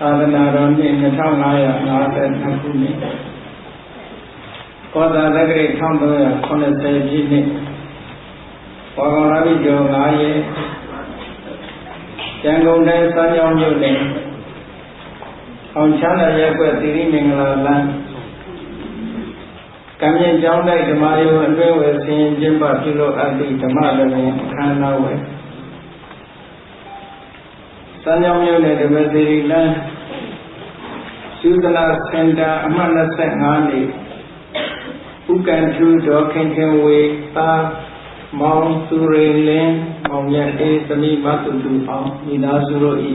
သာသနာတော်နှစ်2552ခုနှစ်ကောသာတက္ကရာ1380ပြည့်နှစ်ဝါကောင်လပိကျော်9ရက်ကျန်ကုန်တိုင်းစမ်းချောင်းမြို့နယ်အောင်ချမ်းသာရပ်ကွက်သီရိမင်္ဂလာလမ်းကံမြင့်ကျောင်းတိုက်ဓမ္မယုံအတွင်းဝယ်ဆင်ကျင်းပပြုလုပ်အပ်သည့်ဓမ္မလည်းပင်အခမ်းအနားဝယ်စမ်းချောင်းမြို့နယ်ဓမ္မသီရိလမ်းသုဒနာစင်တာအမှတ်25နေဥက္ကံထူဒေါ်ခင်ခင်ဝေသာမောင်သူရိလင်းမောင်မြတ်အေးသမီးမတုတူအောင်မိသားစုတို့ဤ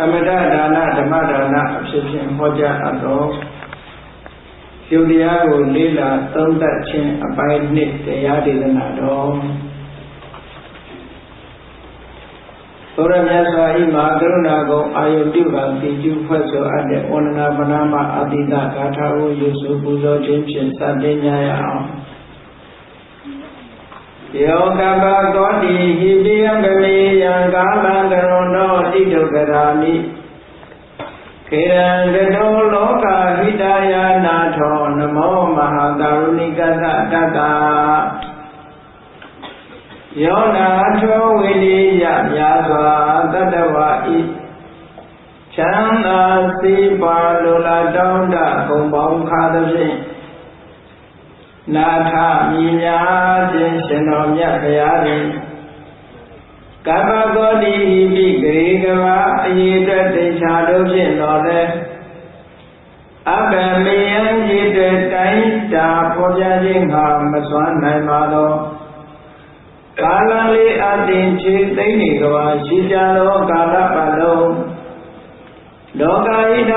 အမတဒါနဓမ္မဒါနအဖြစ်ဖြင့်ဟောကြားအပ်သောယုတ်တရားကိုလေးလာသုံးသပ်ခြင်းအပိုင်းနှစ်တရားဒေသနာတော်ဘုရားမြတ်စွာဘုရားမဟာကရုဏာကုံအာယုပြုကံတိကျဖွဲ့ဆိုအပ်တဲ့ဝန္ဒနာပနာမအာတိတဂါထာကိုယူစုပူဇော်ခြင်းဖြင့်စတင်ကြရအောင်ယောကပကောတိဟိပိယံဗမေယံကာလံကရုဏောတိတုကရာမိခေရံကတောလောကဟိတယာနာထောနမောမဟာကရုဏိကတတတ္တယောနာထောဝိလိယမြာစွာတတ္တဝါဤချမ်းသာစီပါလိုလားတောင်းတဂုံပေါင်းခါသဖြင့်နာထမြည်များခြင်းရှင်တော်မြတ်ဘုရားသည်ကပ္ပကောတိဟိပိဂရေကဝအယေတတေချာတို့ဖြင့်တော်လဲအပ္ပမေယံจิตတိုင်းတာဖော်ပြခြင်းဟာမစွမ်းနိုင်ပါသောကာလလေးအတင်ခြေသိမ့်နေကဘာရှိကြသောကာလပတ်လုံးလောကဣဒယတ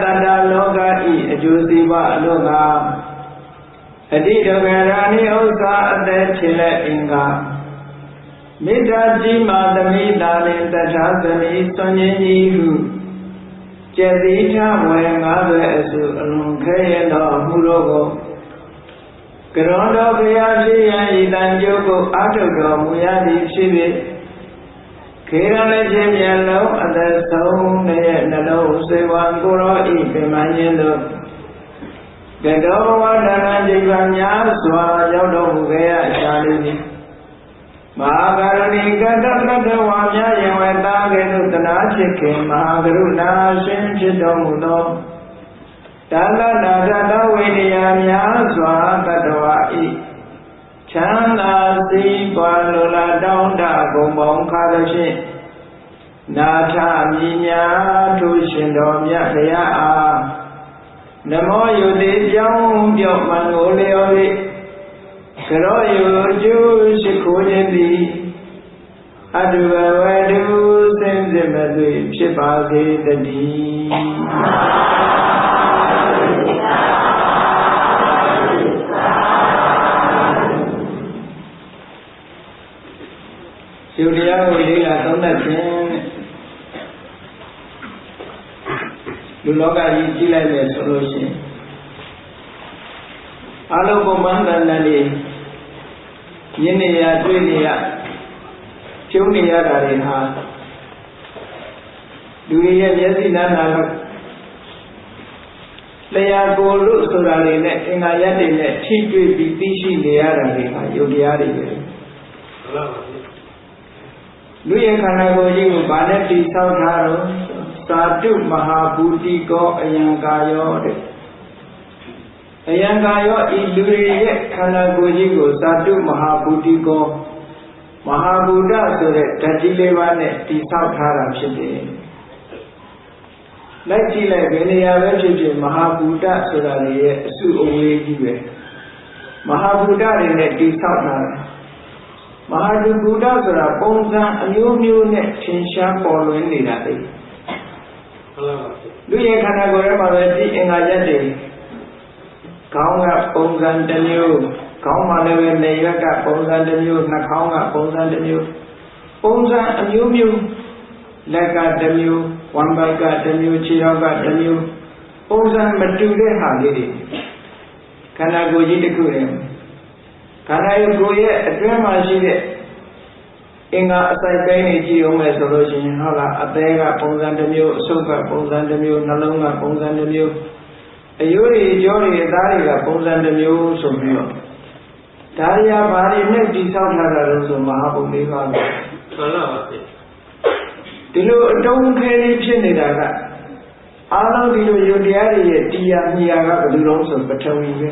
တ္တလောကဤအကျိုးစီးပွားအလို့ကအတိတကရာနိဥစ္စာအသက်ခြေလက်အင်္ဂါမေတ္တာကြီးမာသမိတာလင်တထာသမိစွန်ခြင်းကြီးဟုကျက်သီထဝေ90အစုအလွန်ခဲရသောမှုတို့ကိုကရွန်တော်ဘုရားဖြစ်ရန်ဤတန်ကျိုးကိုအာထုတ်တော်မူရသည်ဖြစ်၍ခေရလည်းခြင်းမျက်လုံးအသက်ဆုံးတဲ့နှလုံးစေဝံကိုရောဤပင်မခြင်းတို့ကတောဘဝတဏ္ဍာจิตပါများစွာရောက်တော်မူခဲ့ရရှာလိမ့်မည်မဟာကရုဏီကတတ္တဝါများယံဝေတာကဲ့သို့တနာချစ်ခင်မဟာကရုဏာရှင်ဖြစ်တော်မူသောဒါနနာတတဝိနည်းများစွာတတ္တဝါဤချမ်းသာစီးပွားလိုလားတောင်းတဂုံပေါင်းခါသဖြင့်နာထမြည်များထိုရှင်တော်မြတ်ဘုရားအားနမောယုတိကြောင်းပြောမှန်ကိုလျော်၍ကရောယုကျူရှိခိုးခြင်းသည်အတုဘဝတုစင်စစ်မသွေဖြစ်ပါစေတည်းယုတရားကိုလေးလာသုံးသပ်ခြင်းလူလောကကြီးကြည့်လိုက်မယ်ဆိုလို့ရှိရင်အလုံးပုံမှန်တန်တန်လေးမြင်နေရတွေ့နေရကျုံနေရတာတွေဟာလူတွေရဲ့မျက်စိနားနာလို့လျှာကိုယ်လို့ဆိုတာတွေနဲ့အင်္ဂါရက်တွေနဲ့ထိတွေ့ပြီးသိရှိနေရတာတွေဟာယုတ်တရားတွေပဲလူရဲ့ခန္ဓာကိုယ်ကြီးကိုဗာနဲ့တိဆောက်ထားတော့သာတုမဟာဘူတိကောအယံကာယောတဲ့အယံကာယောဤလူတွေရဲ့ခန္ဓာကိုယ်ကြီးကိုသာတုမဟာဘူတိကောမဟာဘူတဆိုတဲ့ဓာတ်ကြီးလေးပါးနဲ့တိဆောက်ထားတာဖြစ်တယ်။လိုက်ကြည့်လိုက်ဘယ်နေရာပဲဖြစ်ဖြစ်မဟာဘူတဆိုတာတွေရဲ့အစုအဝေးကြီးပဲမဟာဘူတတွေနဲ့တိဆောက်ထားတယ်မဟာဘူတဆိုတာပုံစံအမျိုးမျိုးနဲ့ထင်ရှားပေါ်လွင်နေတာလေလူရဲ့ခန္ဓာကိုယ်ထဲမှာပဲဒီအင်္ဂါရက်တွေခေါင်းကပုံစံတစ်မျိုးခေါင်းမှာလည်းပဲနေရက်ကပုံစံတစ်မျိုးနှာခေါင်းကပုံစံတစ်မျိုးပုံစံအမျိုးမျိုးလက်ကတစ်မျိုးဝမ်းဘက်ကတစ်မျိုးခြေထောက်ကတစ်မျိုးပုံစံမတူတဲ့ဟာလေးတွေခန္ဓာကိုယ်ကြီးတစ်ခုတည်းခန္ဓာကိုယ်ရဲ့အတွင်းမှာရှိတဲ့ အင်္ဂါအစိုက်ပိုင်းနေကြည့်အောင်မယ်ဆိုလို့ရှိရင်ဟုတ်လားအသေးကပုံစံတစ်မျိုးအဆုပ်ကပုံစံတစ်မျိုးနှလုံးကပုံစံတစ်မျိုးအယိုးတွေအကြောတွေအသားတွေကပုံစံတစ်မျိုးဆိုပြီးတော့ဒါရီယာဘာတွေနဲ့တိဆောက်ထားတာလို့ဆိုမဟာဘုတ်၄ပါးပဲမှန်ပါပါဒီလိုအတုံးခဲလေးဖြစ်နေတာကအားလုံးဒီလိုယုတ်တရားတွေရဲ့တရားမြာကဘယ်လိုလုံးဆိုပထဝီပဲ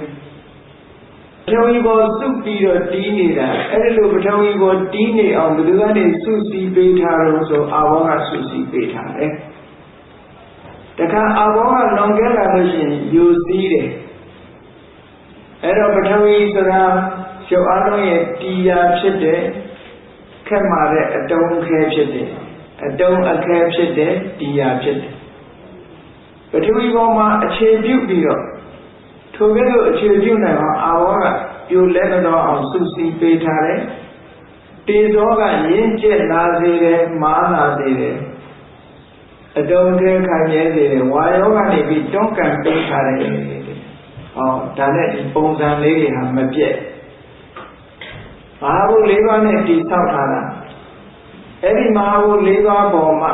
ပထဝီကိုစုပြီးတော့တီးနေတာအဲ့ဒီလိုပထဝီကိုတီးနေအောင်ဘယ်သူကနေစုစည်းပေးထားလို့ဆိုအာဘောကစုစည်းပေးထားတယ်တခါအာဘောကလွန်ခဲ့လာလို့ရှိရင်ယူစည်းတယ်အဲ့တော့ပထဝီဆိုတာရုပ်အားလုံးရဲ့တရားဖြစ်တဲ့ခက်မာတဲ့အတုံးခဲဖြစ်တယ်အတုံးအခဲဖြစ်တဲ့တရားဖြစ်တယ်ပထဝီပေါ်မှာအခြေပြုပြီးတော့ထိုကဲ့သို့အခြေပြုနိုင်အောင်အာဘောကပြိုလဲတော့အောင်စုစည်းပေးထားတယ်တေဇောကရင်းကျက်လာစေတယ်မာလာစေတယ်အတုံးခဲခံရစေတယ်ဝါယောကနေပြီးတွန်းကန်ပေးထားတယ်ဟောဒါနဲ့ဒီပုံစံလေးတွေဟာမပြတ်မဟာဘုတ်၄ပါးနဲ့တည်ဆောက်ထားတာအဲ့ဒီမဟာဘုတ်၄ပါးပေါ်မှာ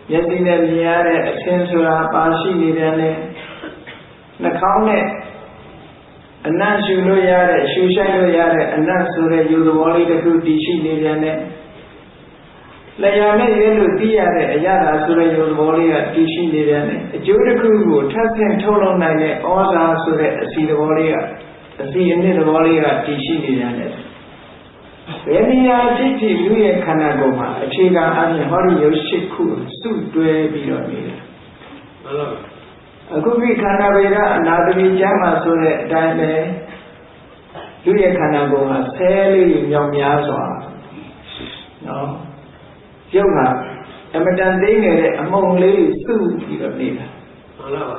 မျက်စိနဲ့မြင်ရတဲ့အခြင်းဆိုတာပါရှိနေတယ်နဲ့နှာခေါင်းနဲ့အနံ့ရှူလို့ရတဲ့ရှူဆိုင်လို့ရတဲ့အနံ့ဆိုတဲ့ယူသဘောလေးတစ်ခုတည်ရှိနေတယ်နဲ့လျှာနဲ့ရဲလို့သိရတဲ့အရာသာဆိုတဲ့ယူသဘောလေးကတည်ရှိနေတယ်နဲ့အကျိုးတစ်ခုကိုထပ်ဆင့်ထုတ်လုပ်နိုင်တဲ့ဩဇာဆိုတဲ့အစီသဘောလေးကအစီအနစ်သဘောလေးကတည်ရှိနေတယ်နဲ့ဘယ်နေရာဖြစ်ဖြစ်လူရဲ့ခန္ဓာကိုယ်မှာအခြေခံအပြင်ဟောဒီရုပ်ရှိခုစုတွဲပြီးတော့နေတာမှန်ပါပါအခုဒီခန္ဓာဗေဒအနာတမီကျမ်းမှာဆိုတဲ့အတိုင်းပဲလူရဲ့ခန္ဓာကိုယ်ဟာဆဲလေးမြောင်များစွာနော်ရုပ်ကအမတန်သိနေတဲ့အမုံလေးစုပြီးတော့နေတာမှန်ပါပါ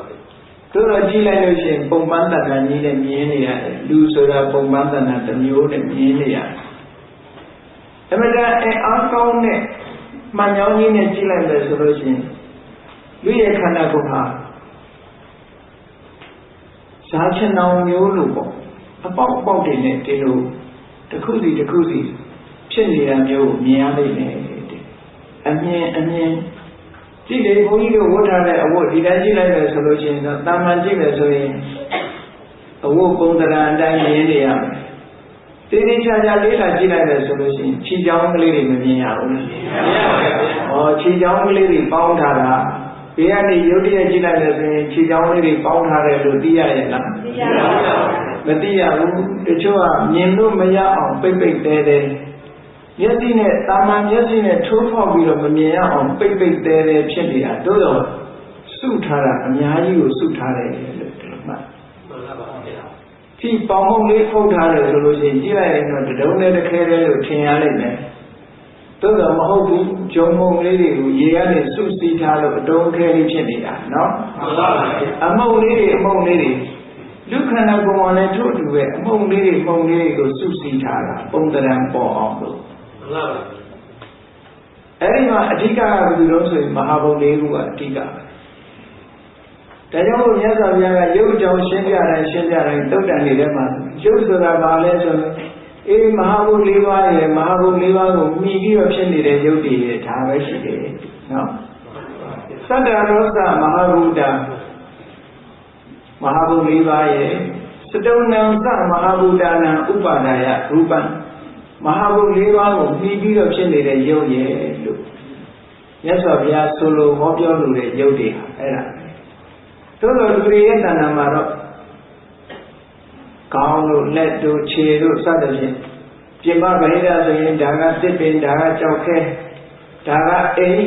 တို့တော့ကြည့်လိုက်လို့ရှိရင်ပုံပန်းတဏ္ဍာကြီးနဲ့မြင်နေရတယ်လူဆိုတာပုံပန်းတဏ္ဍာတစ်မျိုးနဲ့မြင်နေရတယ်အမတန်အားကောင်းတဲ့မှန်ကြောင်းကြီးနဲ့ကြည့်လိုက်တယ်ဆိုလို့ရှိရင်လူရဲ့ခန္ဓာကိုယ်ဟာဇာချင်အောင်မျိုးလို့ပေါ့အပေါက်တွေနဲ့ဒီလိုတစ်ခုစီတစ်ခုစီဖြစ်နေတာမျိုးကိုမြင်ရလိမ့်မယ်အမြင်ကြည့်လေဘုန်းကြီးတို့ဝတ်ထားတဲ့အဝတ်ဒီတိုင်းကြည့်လိုက်မယ်ဆိုလို့ရှိရင်တော့တာမန်ကြည့်မယ်ဆိုရင်အဝတ်ပုံသဏ္ဍာန်အတိုင်းမြင်နေရမယ်တေးသေးချာချာလေးလာကြည့်လိုက်မယ်ဆိုလို့ရှိရင်ခြေချောင်းကလေးတွေမမြင်ရဘူးလားမြင်ရပါဘူးခြေချောင်းကလေးတွေပေါင်းထားတာဘေးကနေရုပ်တရက်ကြည့်လိုက်လို့ဆိုရင်ခြေချောင်းလေးတွေပေါင်းထားတယ်လို့သိရရဲ့လားမသိရပါဘူးမသိရဘူးတချို့ကမြင်လို့မရအောင်ပိတ်တဲမျက်စိနဲ့တာမန်မျက်စိနဲ့ထိုးဖောက်ပြီးတော့မမြင်ရအောင်ပိတ်တဲဖြစ်နေတာတို့တော့စုထားတာအများကြီးကိုစုထားတယ်လို့ဒီလိုမှတ်မှန်ပါပါဗျာဒီပေါင်မုံလေးဖုတ်ထားတယ်ဆိုလို့ရှိရင်ကြည့်လိုက်ရင်တော့တဒုံနဲ့တခဲတယ်လို့ထင်ရလိမ့်မယ်တို့တော့မဟုတ်ဘူးဂျုံမုံလေးတွေကိုရေကနေစုစည်းထားလို့အတုံးခဲလေးဖြစ်နေတာနော်မှန်ပါပါအမုံလေးတွေလူခန္ဓာကိုယ်မှာလည်းထို့အတူပဲအမုံလေးတွေကိုစုစည်းထားတာပုံသဏ္ဍာန်ပေါ်အောင်လို့မှန်ပါပါအဲ့ဒီမှာအဓိကကဘယ်လိုလဲဆိုရင်မဟာဘုတ်၄ခုကအဓိကဒါကြောင့်မို့မြတ်စွာဘုရားကရုပ်ကြောင့်ရှင်းပြတိုင်းတုတ်တန်နေတဲ့မှာရုပ်ဆိုတာဘာလဲဆိုရင်မဟာဘုတ်၄ပါးရဲ့မဟာဘုတ်၄ပါးကိုမှီပြီးတော့ဖြစ်နေတဲ့ရုပ်တွေရဲ့ဒါပဲရှိတယ်နော်သတ္တရောသမဟာဘုဒ္ဓမဟာဘုတ်၄ပါးရဲ့စတုဏံသမဟာဘုဒ္ဓနာဥပါဒာယရူပံမဟာဘုတ်၄ပါးကိုမှီပြီးတော့ဖြစ်နေတဲ့ရုပ်ရဲ့လို့မြတ်စွာဘုရားဆိုလိုဟောပြောလိုတဲ့ရုပ်တွေဟာအဲ့ဒါသို့တော်လူတွေရဲ့တဏ္ဍာမှာတော့ကောင်းတို့လက်တို့ခြေတို့စသဖြင့်ပြင်ပဗဟိတဆိုရင်ဒါကတစ်ပင်ဒါကကြောက်ခဲဒါကအိမ်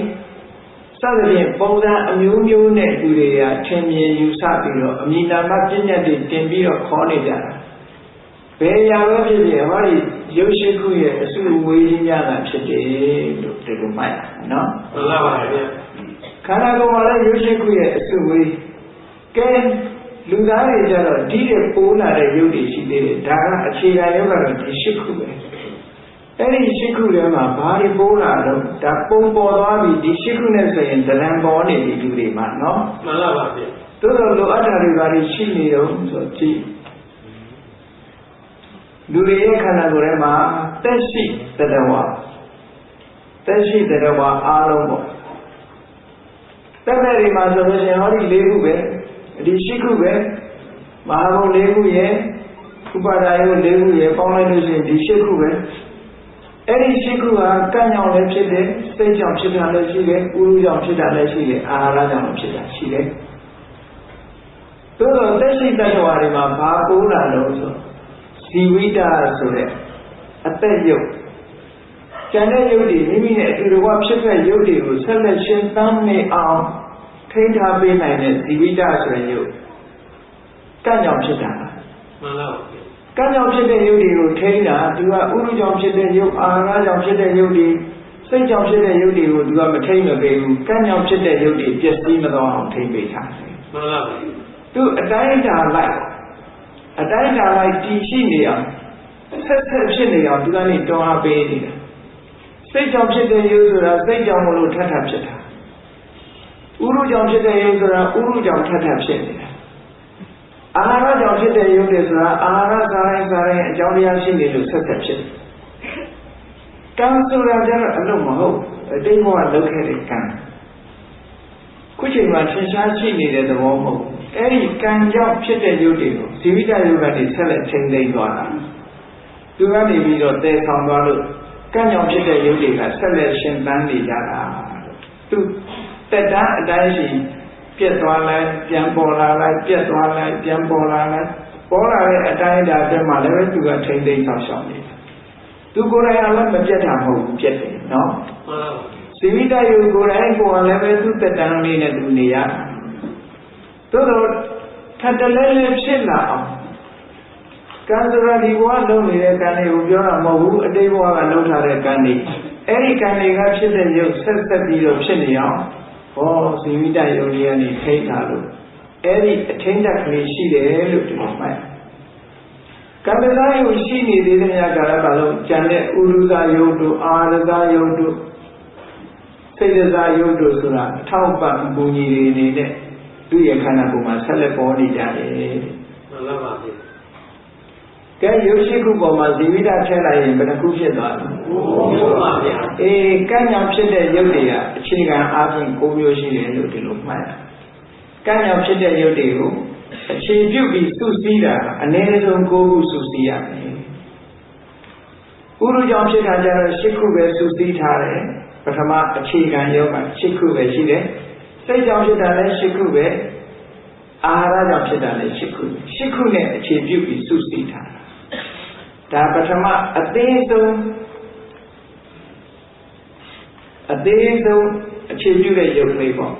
စသဖြင့်ပုံစံအမျိုးမျိုးနဲ့လူတွေကထင်မြင်ယူဆပြီးတော့အမိနာမပညာတွေတင်ပြီးတော့ခေါ်နေကြတာဘယ်ရာပဲဖြစ်ဖြစ်ဟောဒီရုပ်ရှိခုရဲ့အစုအဝေးကြီးများတာဖြစ်တယ်လို့ဒီလိုမှတ်ရနော်မှန်ပါပါဗျာခန္ဓာကိုယ်မှာလည်းရုပ်ရှိခုရဲ့အစုအဝေးကဲလူသားတွေကြတော့ဒီတဲ့ပိုးလာတဲ့ရုပ်တွေရှိသေးတယ်ဒါကအခြေခံရုပ်ကတော့ဒီရှိခုပဲအဲ့ဒီရှိခုထဲမှာဘာတွေပိုးလာတော့ဒါပုံပေါ်သွားပြီဒီရှိခုနဲ့ဆိုရင်ဇလံပေါ်နေပြီလူတွေမှာနော်မှန်ပါပါဗျာသို့တော့လိုအပ်တာတွေဘာတွေရှိနေတော့ဆိုကြည့် လူတွေရဲ့ခန္ဓာကိုယ်ထဲမှာသက်ရှိတတဝါအားလုံးပေါ့တက်တဲ့ဒီမှာဆိုလို့ရှိရင်ဟောဒီ၄ခုပဲဒီ၈ခုပဲမဟာဘုံ၄ခုရဲ့ဥပါဒာယု၄ခုရဲ့ပေါင်းလိုက်လို့ရှိရင်ဒီ၈ခုပဲအဲ့ဒီ၈ခုဟာကံကြောင့်လည်းဖြစ်တယ်စိတ်ကြောင့်ဖြစ်တာလည်းရှိတယ်ဥရုကြောင့်ဖြစ်တာလည်းရှိတယ်အာဟာရကြောင့်လည်းဖြစ်တာရှိတယ်သို့တော့သက်ရှိတတ္တဝါတွေမှာဘာပိုးလာလို့ဆိုဇီဝိတဆိုတဲ့အသက်ရုပ်ကျန်တဲ့ရုပ်တွေမိမိနဲ့အတူတကွဖြစ်တဲ့ရုပ်တွေကိုဆက်လက်ရှင်းသမ်းနေအောင်ထိန်းထားပေးနိုင်တဲ့ဇီဝိတဆိုတဲ့ရုပ်ကံကြောင့်ဖြစ်တာမှန်ပါဘူးကံကြောင့်ဖြစ်တဲ့ရုပ်တွေကိုထိန်းတာသူကဥရုကြောင့်ဖြစ်တဲ့ရုပ်အာဟာရကြောင့်ဖြစ်တဲ့ရုပ်တွေစိတ်ကြောင့်ဖြစ်တဲ့ရုပ်တွေကိုသူကမထိန်းမပေးဘူးကံကြောင့်ဖြစ်တဲ့ရုပ်တွေပျက်စီးမသွားအောင်ထိန်းပေးထားတယ်မှန်ပါဘူးသူအတိုင်းအတာလိုက်တည်ရှိနေအောင်ဆက်ဖြစ်နေအောင်သူကနေတွန်းအားပေးနေတာစိတ်ကြောင့်ဖြစ်တဲ့ရုပ်ဆိုတာစိတ်ကြောင့်မလို့ထပ်ဖြစ်တာဥရုကြောင့်ဖြစ်တဲ့ရုပ်ဆိုတာဥရုကြောင့်ထပ်ဖြစ်နေတာအာဟာရကြောင့်ဖြစ်တဲ့ရုပ်တွေဆိုတာအာဟာရစားတိုင်းအကြောင်းတရားရှိနေလို့ဆက်ဖြစ်ကံဆိုတာကျတော့အလုံးမဟုတ်အတိတ်ဘဝလုပ်ခဲ့တဲ့ကံခုချိန်မှာထင်ရှားရှိနေတဲ့သဘောမဟုတ်အဲ့ဒီကံကြောင့်ဖြစ်တဲ့ရုပ်တွေကိုဇီဝိတယုတ်ကနေဆက်လက်ထိန်းသိမ်းသွားတာသူကနေပြီးတော့တည်ဆောင်သွားလို့ကံကြောင့်ဖြစ်တဲ့ရုပ်တွေကဆက်လက်ရှင်သန်နေကြတာသူတက်တန်းအတိုင်းရှိပြက်သွားလိုက်ပြန်ပေါ်လာလိုက်ပြက်သွားလိုက်ပြန်ပေါ်လာလိုက်ပေါ်လာတဲ့အတိုင်းအတာအတွင်းမှာလည်းသူကထိန်းသိမ်းဆောင်ရှောက်နေတာသူကိုယ်တိုင်ကလည်းမပြတ်တာမဟုတ်ဘူးပြက်တယ်နော်ဇီဝိတယုတ်ကိုယ်တိုင်ကိုယ်ကလည်းပဲသူတက်တန်းလေးနဲ့သူနေရသို့တော့ထပ်တလဲလဲဖြစ်လာအောင်ကံဆိုတာဒီဘဝလုံးနေတဲ့ကံတွေကိုပြောတာမဟုတ်ဘူးအတိတ်ဘဝကလုံးထားတဲ့ကံတွေအဲ့ဒီကံတွေကဖြစ်တဲ့ရုပ်ဆက်ပြီးတော့ဖြစ်နေအောင်ဟောဇီဝိတယုတ်တွေကနေထိန်းထားလို့အဲ့ဒီအထိန်းတက်ကလေးရှိတယ်လို့ဒီလိုမှတ်ကံတရားယုတ်ရှိနေသေးတဲ့များကာလကလုံးကျန်တဲ့ဥရုဇာယုတ်တို့အာရဇာယုတ်တို့စိတ်ဇာယုတ်တို့ဆိုတာအထောက်ပံ့ပူညီတွေနေတဲ့သူ့ရဲ့ခန္ဓာကိုယ်မှာဆက်လက်ပေါ်နေကြတယ်မှန်ပါပါကဲရုပ်ရှိခုပေါ်မှာဇီဝိတထည့်လိုက်ရင်ဘယ်နှခုဖြစ်သွားလဲ9ပါဗျာအေးကံကြောင့်ဖြစ်တဲ့ရုပ်တွေကအခြေခံအားဖြင့်9မျိုးရှိတယ်လို့ဒီလိုမှတ်ရကံကြောင့်ဖြစ်တဲ့ရုပ်တွေကိုအခြေပြုပြီးစုစည်းတာအနည်းဆုံး9ခုစုစည်းရမယ်ဥရုကြောင့်ဖြစ်တာကြတော့10ခုပဲစုစည်းထားတယ်ပထမအခြေခံရုပ်က10ခုပဲရှိတယ်စိတ်ကြောင့်ဖြစ်တာလည်း10ခုပဲအာဟာရကြောင့်ဖြစ်တာလည်း10ခု10ခုနဲ့အခြေပြုပြီးစုစည်းထားတာဒါပထမအသေးဆုံးအခြေပြုတဲ့ရုပ်လေးပေါ့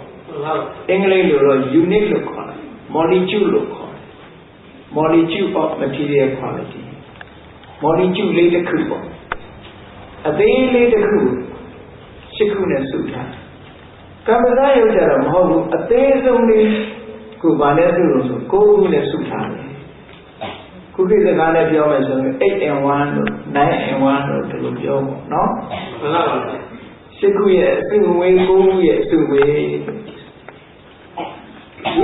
အင်္ဂလိပ်လိုတော့ unit လို့ခေါ်တယ် molecule လို့ခေါ်တယ် molecule of material quality molecule လေးတစ်ခုပေါ့အသေးလေးတစ်ခု10ခုနဲ့စုထားကမ္မဇယုတ်ကြတော့မဟုတ်ဘူးအသေးဆုံးလေးခုဗာနဲ့စုလို့ဆို9ခုနဲ့စုထားတယ်ခုခေတ်စကားနဲ့ပြောမယ်ဆိုရင် 8and1 လို့ 9and1 လို့ဒီလိုပြောပေါ့နော်မှန်ပါပါ10ခုရဲ့အစုဝေး9ခုရဲ့အစုဝေးဒီ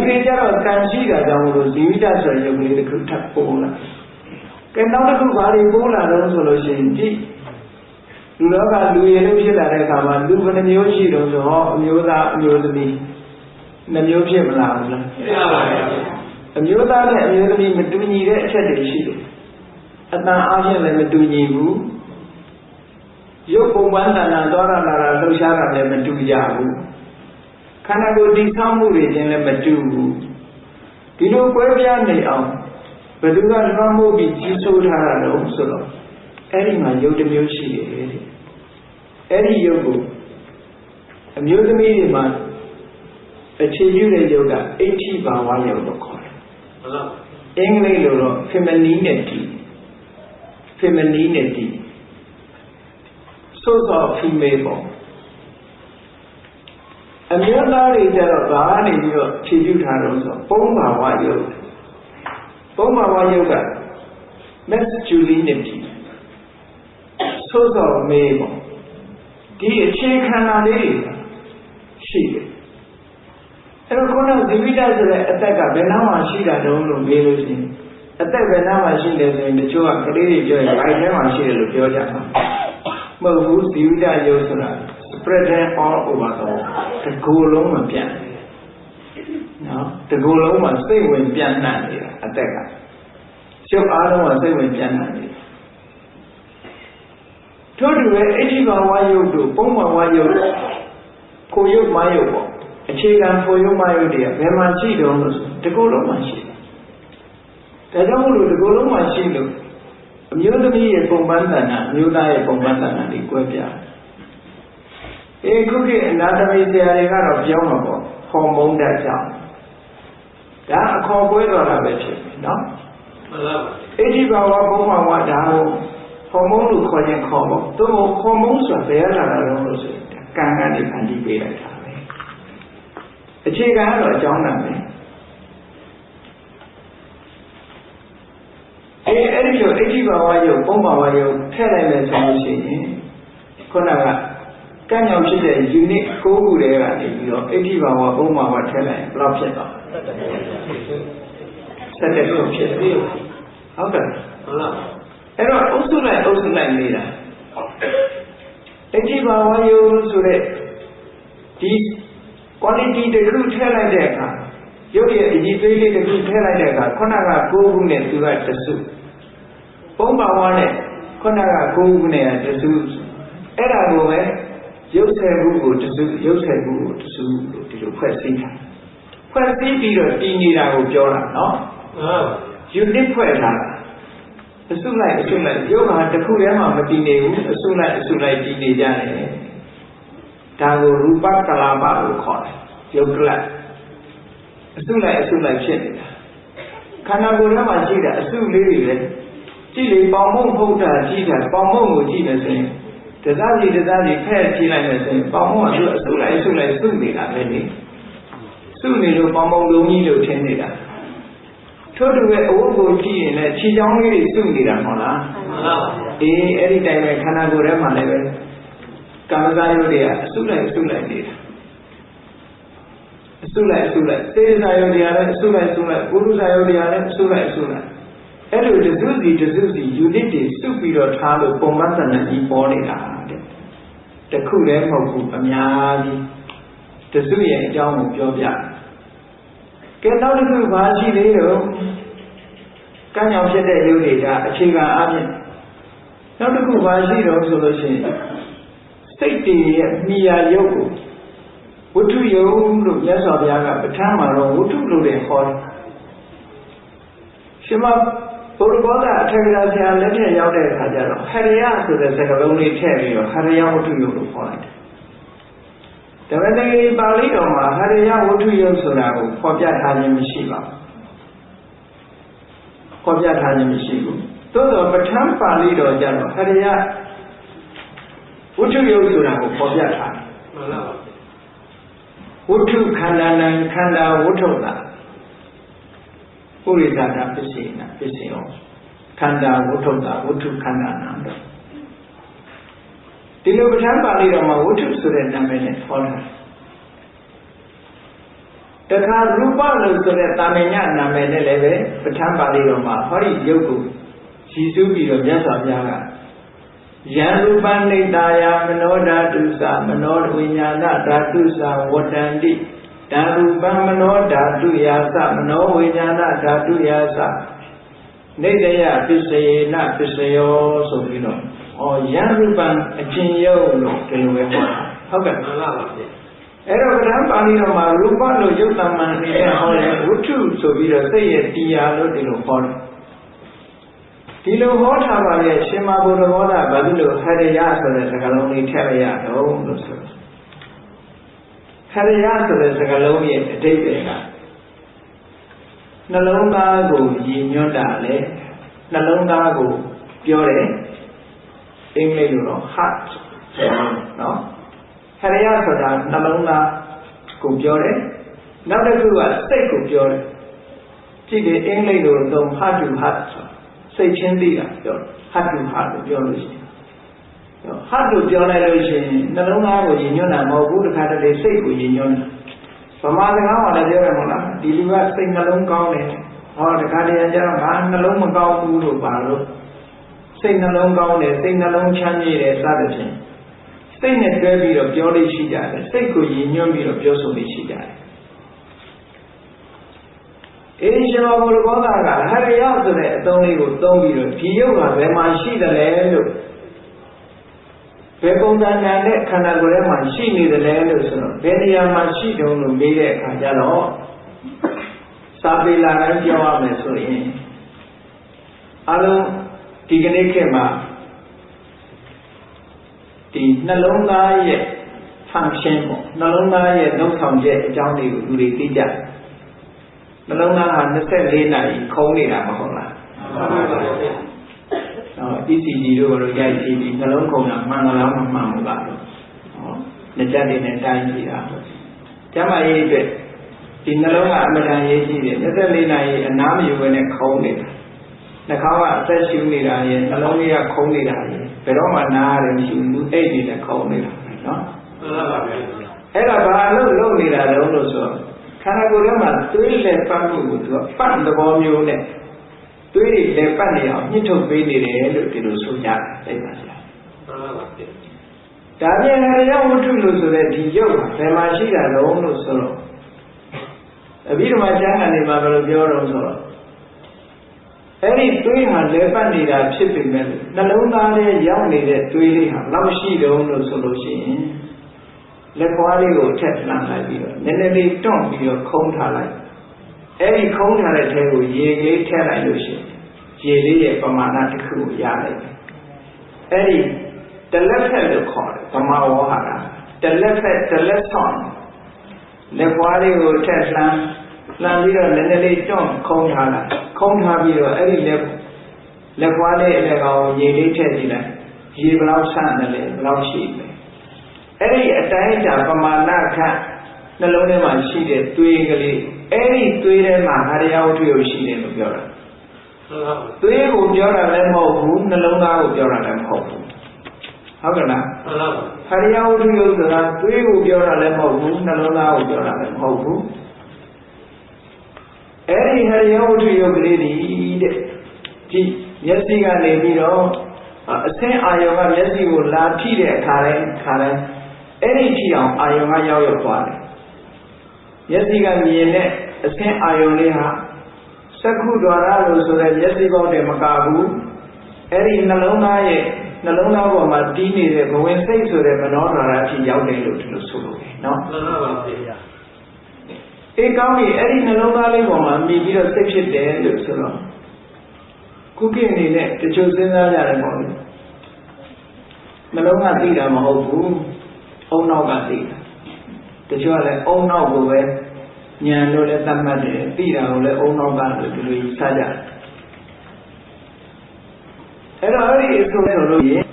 လိုကြတော့ကံရှိတာကြောင့်လို့ဇီဝိတဆိုတဲ့ရုပ်ကလေးတစ်ခုထပ်ပိုးလာကဲနောက်တစ်ခုဘာတွေပိုးလာတော့ဆိုလို့ရှိရင်ဒီလူလောကလူရည်လို့ဖြစ်လာတဲ့အခါမှာလူဘယ်နှမျိုးရှိတော့ဆိုဟောအမျိုးသားအမျိုးသမီးနှမျိုးဖြစ်မလားဘူးလားဖြစ်ပါပါဗျာအမျိုးသားနဲ့အမျိုးသမီးမတူညီတဲ့အချက်တွေရှိတယ်အတန်အားဖြင့်လည်းမတူညီဘူးရုပ်ပုံပန်းတဏ္ဍာသွားရလာတာလှုပ်ရှားတာလည်းမတူကြဘူးခန္ဓာကိုယ်တည်ဆောက်မှုတွေချင်းလည်းမတူဘူးဒီလိုကွဲပြားနေအောင်ဘယ်သူကလွှမ်းမိုးပြီးကြီးစိုးထားတာလို့ဆိုတော့အဲ့ဒီမှာရုပ်တစ်မျိုးရှိတယ်တဲ့အဲ့ဒီရုပ်ကိုအမျိုးသမီးတွေမှာအခြေပြုတဲ့ရုပ်ကအိဋ္ဌိဘာဝရုပ်လို့ခေါ်တယ်ဟုတ်လားအင်္ဂလိပ်လိုတော့ femininity source of female ပေါ့အမျိုးသားတွေကျတော့ဘာနေပြီးတော့ခြေပြုထားတော့ဆိုပုံဘာဝရုပ်က masculinity source of male ပေါ့ဒီအခြေခံတာလေးတွေရှိတယ်အဲ့တော့ခုနဇီဝိတဆိုတဲ့အသက်ကဘယ်နှမှာရှိတာတုံးလို့မေးလို့ရှိရင် အသက်ဘယ်နာမှရှိတယ်ဆိုရင်တချို့ကကလေးတွေပြောရင်ဘိုက်ထဲမှာရှိတယ်လို့ပြောကြတာမဟုတ်ဘူးဇီဝတယုတ်ဆိုတာ spreading all over the world တကူလုံးမှာပြန့်နော်တကူလုံးမှာစိတ်ဝင်ပြန့်နှံ့နေတာအသက်ကရုပ်အားလုံးကစိတ်ဝင်ပြန့်နှံ့နေထို့တူပဲအဋ္ဌိဘာဝယုတ်တို့ပုံမှန်ဝယုတ်ကိုယုတ်မယုတ်ပေါ့အခြေခံကိုယုတ်မယုတ်တွေကဘယ်မှာရှိတုံးလို့ဆိုတကူလုံးမှာရှိတယ်ဒါကြောင့်မို့လို့တကူလုံးမှာရှိလို့အမျိုးသမီးရဲ့ပုံပန်းတဏ္ဍအမျိုးသားရဲ့ပုံပန်းတဏ္ဍတွေကွဲပြားခုခေတ်အနာတမီဆရာတွေကတော့ပြောမှာပေါ့ဟော်မုန်းတက်ကြောင့်ဒါအခေါ်ကွဲတော်တာပဲဖြစ်ပြီနော်မှန်ပါပါအဋ္ဌိဘာဝဘုံဘဝဒါကိုဟော်မုန်းလို့ခေါ်ရင်ခေါ်ပေါ့သူ့ကိုဟော်မုန်းဆိုတာဘယ်လာတာလဲလို့ဆိုရင်ကံကနေဖန်တီးပေးလိုက်တာပဲအခြေခံကတော့အကြောင်းနာပဲအဲ့ဒီလိုအဋ္ဌိဘာဝယုတ်ဘုံဘဝယုတ်ထည့်လိုက်မယ်ဆိုလို့ရှိရင်ခုနကကံ့ကြောင့်ဖြစ်တဲ့ unit 9ခုတည်းကနေပြီးတော့အဋ္ဌိဘာဝဘုံဘဝထည့်လိုက်ဘယ်လောက်ဖြစ်သွား17ခုဖြစ်ပြီဟုတ်ကဲ့ဟုတ်လားအဲ့တော့အုပ်စုလိုက်နေတာအဋ္ဌိဘာဝယုတ်ဆိုတဲ့ဒီ quality တစ်ခုထည့်လိုက်တဲ့အခါရုပ်ရဲ့အကြည့်သေးလေးတစ်ခုထည့်လိုက်တဲ့အခါခုနက9ခုနဲ့သူကတစုဘုံဘဝနဲ့ခုနက9ခုနဲ့တစုအဲ့ဒါကိုပဲရုပ်10ခုကိုတစုရုပ်10ခုကိုတစုလို့ဒီလိုဖွဲ့စည်းထားဖွဲ့စည်းပြီးတော့တည်နေတာကိုပြောတာနော်unit ဖွဲ့ထားတာအစုလိုက်ရုပ်ဟာတစ်ခုတည်းမှမတည်နေဘူးအစုလိုက်တည်နေကြတယ်ဒါကိုရူပကလာပလို့ခေါ်တယ်ရုပ်ကလပ်အစုလိုက်ဖြစ်နေတာခန္ဓာကိုယ်ထဲမှာရှိတဲ့အစုလေးတွေပဲကြည့်လေပေါင်မုံဖုတ်တာကြည့်တာပေါင်မုံကိုကြည့်မယ်ဆိုရင်တစားစီဖဲ့ကြည့်လိုက်မယ်ဆိုရင်ပေါင်မုံကသူအစုလိုက်စုနေတာပဲလေစုနေလို့ပေါင်မုံလုံးကြီးလို့ထင်နေတာထို့တူပဲအဝတ်ကိုကြည့်ရင်လည်းခြေချောင်းလေးတွေစုနေတာမဟုတ်လားမှန်ပါဘူးအဲ့ဒီတိုင်းပဲခန္ဓာကိုယ်ထဲမှာလည်းပဲကာမဂုဏ်တွေကအစုလိုက်နေတာအစုလိုက်စေတစာယုတ်တရားလည်းအစုလိုက်ပုရုဇာယုတ်တရားလည်းအစုလိုက်အဲ့လိုတစုစီ unit တွေစုပြီးတော့ထားလို့ပုံမှန်သဏ္ဍာန်ကြီးပေါ်နေတာတဲ့တခုလည်းမဟုတ်ဘူးအများကြီးတစုရဲ့အကြောင်းကိုပြောပြကဲနောက်တစ်ခုဘာရှိသေးတော့ကံ့ကြောင့်ဖြစ်တဲ့ယုတ်တွေကအခြေခံအပြင်နောက်တစ်ခုဘာရှိတော့ဆိုလို့ရှိရင်စိတ်တည်ရဲ့မိယာယုတ်ကိုဝတ္ထုယုတ်လို့မြတ်စွာဘုရားကပဋ္ဌာန်းမှာတော့ဝတ္ထုလို့လည်းခေါ်တယ်ရှင်မဘုရားဘောဓအထေရဆရာလက်ထက်ရောက်တဲ့အခါကျတော့ဟရိယဆိုတဲ့စကားလုံးလေးထည့်ပြီးတော့ဟရိယဝတ္ထုယုတ်လို့ခေါ်လိုက်တယ်ဒါပေမဲ့ပါဠိတော်မှာဟရိယဝတ္ထုယုတ်ဆိုတာကိုဖော်ပြထားခြင်းမရှိပါဘူးသို့သောပဋ္ဌာန်းပါဠိတော်ကျတော့ဟရိယဝတ္ထုယုတ်ဆိုတာကိုဖော်ပြထားတယ်မှန်ပါပါဝတ္ထုခန္ဓာနံခန္ဓာဝတ္ထုတာပုရိသတာပစ္စေနပစ္စယောခန္ဓာဝတ္ထုတာဝတ္ထုခန္ဓာနံတော့ဒီလိုပဋ္ဌာန်းပါဠိတော်မှာဝတ္ထုဆိုတဲ့နာမည်နဲ့ခေါ်တာတခါရူပလို့ဆိုတဲ့တာမညနာမည်နဲ့လည်းပဲပဋ္ဌာန်းပါဠိတော်မှာဟောဒီရုပ်ကိုရည်စူးပြီးတော့မြတ်စွာဘုရားကယံရူပနိတာယမနောဓာတုသမနောဝိညာဏဓာတုသဝတ္တန္တိဓာရူပမနောဓာတုယာသမနောဝိညာဏဓာတုယာသနေတယပစ္စယေနပစ္စယောဆိုပြီးတော့ယံရူပအချင်းယုတ်လို့ဒီလိုပဲဟောတာဟုတ်ကဲ့မှန်ပါပါအဲ့တော့ဗြဟ္မပါဠိတော်မှာရူပလို့ယုတ်တမန်နဲ့ဟောတယ်ဝတ္ထုဆိုပြီးတော့စိတ်ရဲ့တရားလို့ဒီလိုဟောတယ်ဒီလိုဟောထားပါရဲ့ရှင်မဘုရားဘောဓဘာလို့ဟရိယဆိုတဲ့စကားလုံးလေးထည့်လိုက်ရတော့လို့ဆိုဟရိယဆိုတဲ့စကားလုံးရဲ့အဓိပ္ပာယ်ကနှလုံးသားကိုရည်ညွှန်းတာလေနှလုံးသားကိုပြောတယ်အင်္ဂလိပ်လိုတော့ heart နော်ဟရိယဆိုတာနှလုံးသားကိုပြောတယ်နောက်တစ်ခုကစိတ်ကိုပြောတယ်ကြည့်တယ်အင်္ဂလိပ်လိုတော့ heart to heart စိတ်ချင်းသိတာပြောဟတ်တူဟာလို့ပြောလို့ရှိရင်ဟတ်လို့ပြောလိုက်လို့ရှိရင်နှလုံးသားကိုရည်ညွှန်းတာမဟုတ်ဘူးတခါတလေစိတ်ကိုရည်ညွှန်းတာဗမာစကားမှာလည်းပြောရမှာလားဒီလူကစိတ်နှလုံးကောင်းတယ် ဟောတခါတည်းကျတော့ငါနှလုံးမကောင်းဘူးလို့ပါလို့စိတ်နှလုံးကောင်းတယ်စိတ်နှလုံးချမ်းမြေ့တယ်စသဖြင့်စိတ်နဲ့တွဲပြီးတော့ပြောလို့ရှိကြတယ်စိတ်ကိုရည်ညွှန်းပြီးတော့ပြောဆိုလို့ရှိကြတယ်ရှင်မဘုရားဘောဓကဟရိယဆိုတဲ့အသုံးလေးကိုသုံးပြီးတော့ဒီရုပ်ဟာဘယ်မှာရှိတယ်လဲလို့ဘယ်ပုံစံနဲ့ခန္ဓာကိုယ်ထဲမှာရှိနေတယ်လဲလို့ဆိုတော့ဘယ်နေရာမှာရှိတုံးလို့မေးတဲ့အခါကျတော့စာပေလာတိုင်းပြောရမယ်ဆိုရင်အလုံးဒီကနေ့ခေတ်မှာဒီနှလုံးသားရဲ့ function ပေါ့နှလုံးသားရဲ့လုပ်ဆောင်ချက်အကြောင်းတွေကိုလူတွေသိကြတယ်နှလုံးသားဟာ24နာရီခုံးနေတာမဟုတ်လားECG တို့ဘာလို့ရိုက်ကြည့်ပြီးနှလုံးခုံတာမှန်လားမမှန်ဘူးလားလက်ချက်တွေနဲ့တိုင်းကြည့်တာကျမရေးအတွက်ဒီနှလုံးကအမှန်တန်ရေးကြည့်တယ်24နာရီအနားမယူဘဲနဲ့ခုံးနေတာနှာခေါင်းကအသက်ရှူနေတာရဲ့နှလုံးလေးကခုံးနေတာရဲ့ဘယ်တော့မှနားရတယ်မရှိဘူးလူအိတ်တွေနဲ့ခုံးနေတာနော်အဲ့ဒါဘာလို့နေတာလဲလို့ဆိုတော့ခန္ဓာကိုယ်ထဲမှာသွေးလက်ပတ်မှုကိုသူကပတ်သဘောမျိုးနဲ့သွေးတွေလက်ပတ်နေအောင်ညှစ်ထုတ်ပေးနေတယ်လို့ဒီလိုဆိုကြတယ်သိပါ့လားဒါပြန်ဟရိယဝတ္ထုလို့ဆိုတဲ့ဒီရုပ်ဘယ်မှာရှိတာလဲလို့ဆိုတော့အဘိဓမ္မာကျမ်းဂန်တွေမှာဘယ်လိုပြောတော့ဆိုတော့အဲ့ဒီသွေးဟာလက်ပတ်နေတာဖြစ်ပေမဲ့နှလုံးသားထဲရောက်နေတဲ့သွေးလေးဟာလောက်ရှိတုံးလို့ဆိုလို့ရှိရင်လက်ခွားလေးကိုထက်လှမ်းလိုက်ပြီးတော့နည်းနည်းလေးတွန့်ပြီးတော့ခုံးထားလိုက်အဲ့ဒီခုံးထားတဲ့ထဲကိုရေလေးထည့်လိုက်လို့ရှိရင်ရေလေးရဲ့ပမာဏတစ်ခုကိုရလိုက်တယ်အဲ့ဒီတလက်ဖက်လို့ခေါ်တယ်ဗမာဝါဟာကတလက်ဖက်တလက်ဆောင်လက်ခွားလေးကိုထက်လှမ်းပြီးတော့နည်းနည်းလေးတွန့်ခုံးထားလိုက်ခုံးထားပြီးတော့အဲ့ဒီလက်ခွားလေးအလယ်ကောင်ရေလေးထည့်ကြည့်လိုက်ရေဘယ်လောက်ဆန့်တယ်လဲဘယ်လောက်ရှိလဲအဲ့ဒီအတိုင်းအတာပမာဏခန့်နှလုံးထဲမှာရှိတဲ့သွေးကလေးအဲ့ဒီသွေးထဲမှာဟရိယဝတ္ထုရုပ်ရှိတယ်လို့ပြောတာသွေးကိုပြောတာလည်းမဟုတ်ဘူးနှလုံးသားကိုပြောတာလည်းမဟုတ်ဘူးဟုတ်ကဲ့လားဟရိယဝတ္ထုရုပ်ဆိုတာသွေးကိုပြောတာလည်းမဟုတ်ဘူးနှလုံးသားကိုပြောတာလည်းမဟုတ်ဘူးအဲ့ဒီဟရိယဝတ္ထုရုပ်ကလေးဒီတဲ့ဒီမျက်စိကနေပြီးတော့အဆင်းအာယုံကမျက်စိကိုလာထိတဲ့အခါတိုင်းအဲ့ဒီထိအောင်အာယုံကရောက်သွားတယ်မျက်စိကမြင်တဲ့အဆင်းအာယုံလေးဟာစက္ခုဒွါရလို့ဆိုတဲ့မျက်စိပေါက်တည်းမကဘူးအဲ့ဒီနှလုံးသားပေါ်မှာတီးနေတဲ့ဘဝင်စိတ်ဆိုတဲ့မနောဒွါရအထိရောက်တယ်လို့ဒီလိုဆိုလို့နော်မှန်ပါပါဘုရားအေးကောင်းပြီအဲ့ဒီနှလုံးသားလေးပေါ်မှာမြည်ပြီးတော့စိတ်ဖြစ်တယ်လို့ဆိုတော့ခုကိအနေနဲ့တချို့စဉ်းစားကြတယ်ပေါ့လေနှလုံးကသိတာမဟုတ်ဘူးအုံနောက်ကသိတာတချို့ကလည်းအုံနောက်ကိုပဲဉာဏ်လို့လည်းသတ်မှတ်တယ်သိတာကိုလည်းအုံနောက်ကလို့ဒီလိုယူဆကြတယ်အဲ့တော့အဲ့ဒီဆိုလို့ရင်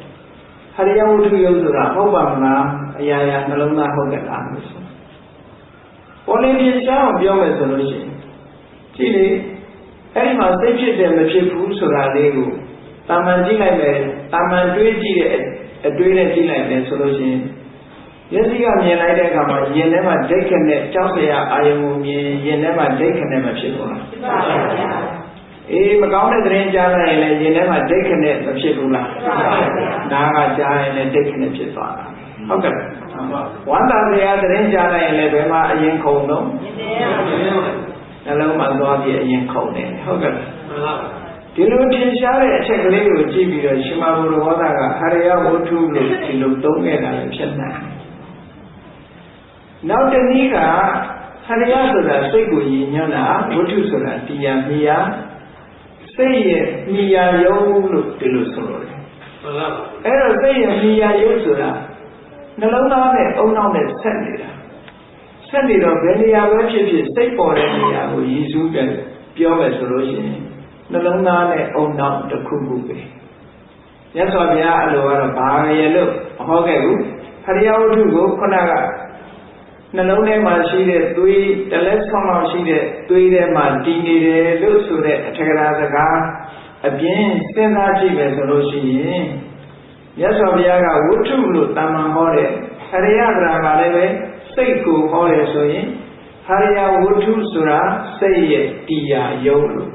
ဟရိယဝတ္ထုယုတ်ဆိုတာဟုတ်ပါမလားအရာရာနှလုံးသားဟုတ်တဲ့လားလို့ဆိုပေါ်နေပြချောင်းပြောမယ်ဆိုလို့ရှိရင်ကြည့်လေအဲ့ဒီမှာစိတ်ဖြစ်တယ်မဖြစ်ဘူးဆိုတာလေးကိုတာမန်ကြည့်လိုက်မယ်တာမန်တွေးကြည့်တဲ့အတွေးနဲ့ကြည့်လိုက်မယ်ဆိုလို့ရှိရင်မျက်စိကမြင်လိုက်တဲ့အခါမှာရင်ထဲမှာဒိဋ္ဌိနဲ့ကြောက်စရာအာယုံကိုမြင်ရင်ထဲမှာဒိဋ္ဌိနဲ့မဖြစ်ဘူးလားဖြစ်ပါဗျာအေးမကောင်းတဲ့သတင်းကြားလိုက်ရင်လည်းရင်ထဲမှာဒိဋ္ဌိနဲ့မဖြစ်ဘူးလားဖြစ်ပါဗျာနားကကြားရင်လည်းဒိဋ္ဌိနဲ့ဖြစ်သွားတာဟုတ်ကဲ့ဝမ်းသာစရာသတင်းကြားလိုက်ရင်လည်းဘယ်မှာအရင်ခုန်တော့နှလုံးမှာသွားပြီးအရင်ခုန်တယ်ဟုတ်ကဲ့ဒီလိုထင်ရှားတဲ့အချက်ကလေးကိုကြည့်ပြီးတော့ရှင်မဘုရားဝါဒကဟရိယဝတ္ထုလို့ဒီလိုသုံးခဲ့တာလည်းဖြစ်နိုင်နောက်တစ်နည်းကဟရိယဆိုတာစိတ်ကိုရည်ညွှန်းတာဝတ္ထုဆိုတာတရားမြာစိတ်ရဲ့မြာယုံလို့ဒီလိုဆိုလို့တယ်အဲ့တော့စိတ်ရဲ့မြာယုံဆိုတာနှလုံးသားနဲ့အုံနောက်နဲ့ဆက်နေတာဆက်နေတော့ဘယ်နေရာပဲဖြစ်ဖြစ်စိတ်ပေါ်တဲ့နေရာကိုရည်စူးတယ်ပြောမယ်ဆိုလို့ရှိရင်နှလုံးသားနဲ့အုံနောက်တစ်ခုခုပဲမြတ်စွာဘုရားအလိုကတော့ဘာရလို့မဟောခဲ့ဘူးဟရိယဝတ္ထုကိုခုနကနှလုံးထဲမှာရှိတဲ့သွေးတလက်ဆောင်လောက်ရှိတဲ့သွေးထဲမှာတည်နေတယ်လို့ဆိုတဲ့အထက်ကရာစကားအပြင်စဉ်းစားကြည့်မယ်ဆိုလို့ရှိရင်မြတ်စွာဘုရားကဝတ္ထုလို့တာမန်ဟောတဲ့ဟရိယဂရာကလည်းပဲစိတ်ကိုဟောတယ်ဆိုရင် ဟာရယဝတ္ထုဆိုတာစိတ်ရဲ့တရားယုံလို့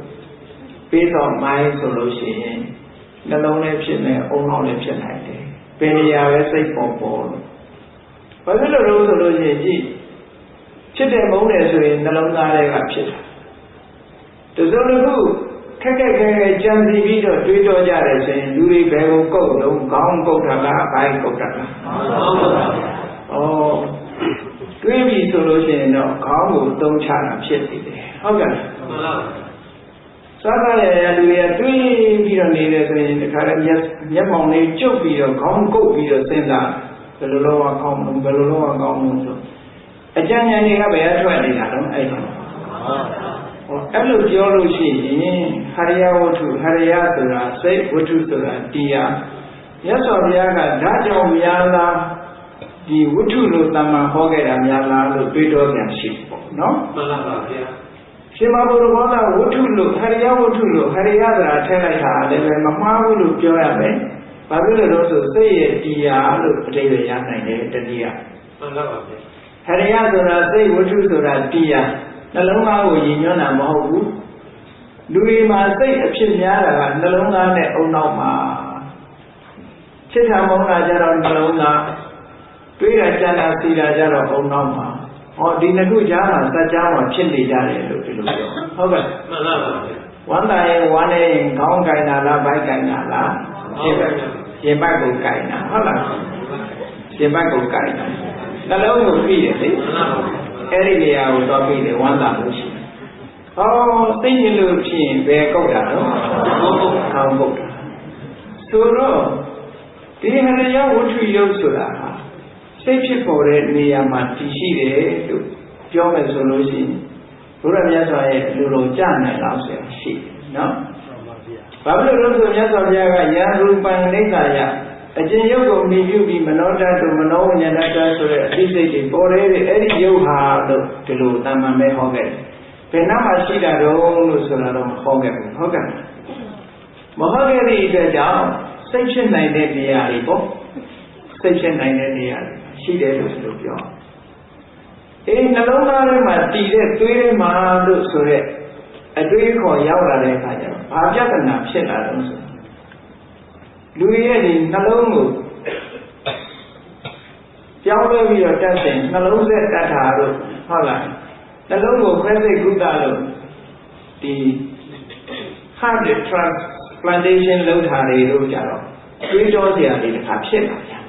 ပြီးတော့မိုင်းဆိုလို့ရှိရင်နှလုံးလည်းဖြစ်နေအုံနောက်လည်းဖြစ်နိုင်တယ်ပင်နေရာပဲစိတ်ပေါ်လို့ဘာဖြစ်လို့လဲဆိုလို့ရှိရင်ကြည့်ဖြစ်တဲ့မုန်းတယ်ဆိုရင်နှလုံးသားတွေကဖြစ်တာတစုံတစ်ခုခက်ခက်ခဲခဲကြံစီပြီးတော့တွေးတောကြတယ်ဆိုရင်လူတွေဘယ်ကိုကုတ်လုံးခေါင်းကုတ်တာလားဘိုင်းကုတ်တာလားတွေးပြီဆိုလို့ရှိရင်တော့ခေါင်းကိုသုံးချတာဖြစ်နေတယ်ဟုတ်ကဲ့စားစားရရလူတွေကတွေးပြီးတော့နေတယ်ဆိုရင်ဒီခါလည်းမျက်မှောင်လေးကျုပ်ပြီးတော့ခေါင်းကုတ်ပြီးတော့စဉ်းစားဘယ်လိုလုပ်ရကောင်းမလဲဘယ်လိုလုပ်ရကောင်းမလဲဆိုအကြံဉာဏ်တွေကဘယ်အထွက်နေတာတော့အဲ့ဒါအဲ့လိုပြောလို့ရှိရင်ဟရိယဝတ္ထုဟရိယဆိုတာစိတ်ဝတ္ထုဆိုတာတရားမြတ်စွာဘုရားကဓာတ်ကြောင့်များလားဒီဝတ္ထုလို့တမန်ဟောခဲ့တာများလားလို့တွေးတောပြန်ရှိပေါ့နော်မှန်ပါပါဗျာရှင်မဘုရားဘောသာဝတ္ထုလို့ဟရိယဝတ္ထုလို့ဟရိယဆိုတာထည့်လိုက်တာလည်းပဲမမှားဘူးလို့ပြောရမယ်ဘာဖြစ်လို့လဲဆိုစိတ်ရဲ့တရားလို့အဓိပ္ပာယ်ရနိုင်တယ်တတိယမှန်ပါပါဗျာဟရိယဆိုတာစိတ်ဝတ္ထုဆိုတာတရားနှလုံးသားကိုရည်ညွှန်းတာမဟုတ်ဘူးလူတွေမှာစိတ်အဖြစ်များတာကနှလုံးသားနဲ့အုံနောက်မှာချစ်တာမုန်းတာကြတော့နှလုံးသားတွေးတာကြံတာစီတာကြတော့အုံနောက်မှာဟောဒီနှစ်ခုကြားမှာစัจ जा မှာဖြစ်နေကြတယ်လို့ဒီလိုပြောဟုတ်ကဲ့မှန်ပါပါဝမ်းသာရင်ဝမ်းနေရင်ခေါင်းကိုင်တာလားဗိုက်ကိုင်တာလားရှင်ဘက်ကိုကိုင်တာဟုတ်လားရှင်ဘက်ကိုကိုင်တာနှလုံးကိုပြီးတယ်လေအဲ့ဒီနေရာကိုတော့ပြီးတယ်ဝမ်းသာလို့ရှိတယ်ဟောသိရင်လို့ဖြစ်ရင်ဘယ်ကုတ်တာတော့ခေါင်းကုတ်တာဆိုတော့ဒီဟရိယဝတ္ထုယုတ်ဆိုတာဟာစိတ်ဖြစ်ပေါ်တဲ့နေရာမှာတည်ရှိတယ်လို့ပြောမယ်ဆိုလို့ရှိရင်ဘုရားမြတ်စွာရဲ့လူလိုကြနိုင်လောက်ဆရာရှိတယ်နော်ဘာဖြစ်လို့လဲဆိုမြတ်စွာဘုရားကယံရူပံနိစ္စယအကျဉ်းရုပ်ကိုမြည်ပြုပြီးမနောတတ်တို့မနောဝိညာဏတတ်ဆိုတဲ့အသိစိတ်တွေပေါ်တဲ့အဲ့ဒီရုပ်ဟာလို့ဒီလိုတမန်ပဲဟောခဲ့တယ်ဘယ်နှမှာရှိတာတော့လို့ဆိုတာတော့မဟောခဲ့ဘူးဟုတ်ကဲ့မဟုတ်ခဲ့တဲ့အတွက်ကြောင့်စိတ်ဖြစ်နိုင်တဲ့နေရာတွေပေါ့စိတ်ဖြစ်နိုင်တဲ့နေရာတွေရှိတယ်လို့ဆိုလို့ပြောနှလုံးသားထဲမှာတည်တဲ့သွေးထဲမှာလို့ဆိုတဲ့အတွေးခေါ်ရောက်လာတဲ့အခါကျတော့ဘာပြဿနာဖြစ်လာတော့ဆိုလူရဲ့ဒီနှလုံးကိုပြောင်းလဲပြီးတော့တက်တဲ့နှလုံးဆက်တတ်တာတို့ဟုတ်လားနှလုံးကိုခွဲစိတ်ကုသလို့ဒီ heart transplantation လုပ်တာတွေတို့ကြတော့တွေးတောစရာတွေတစ်ခါဖြစ်လာပြန်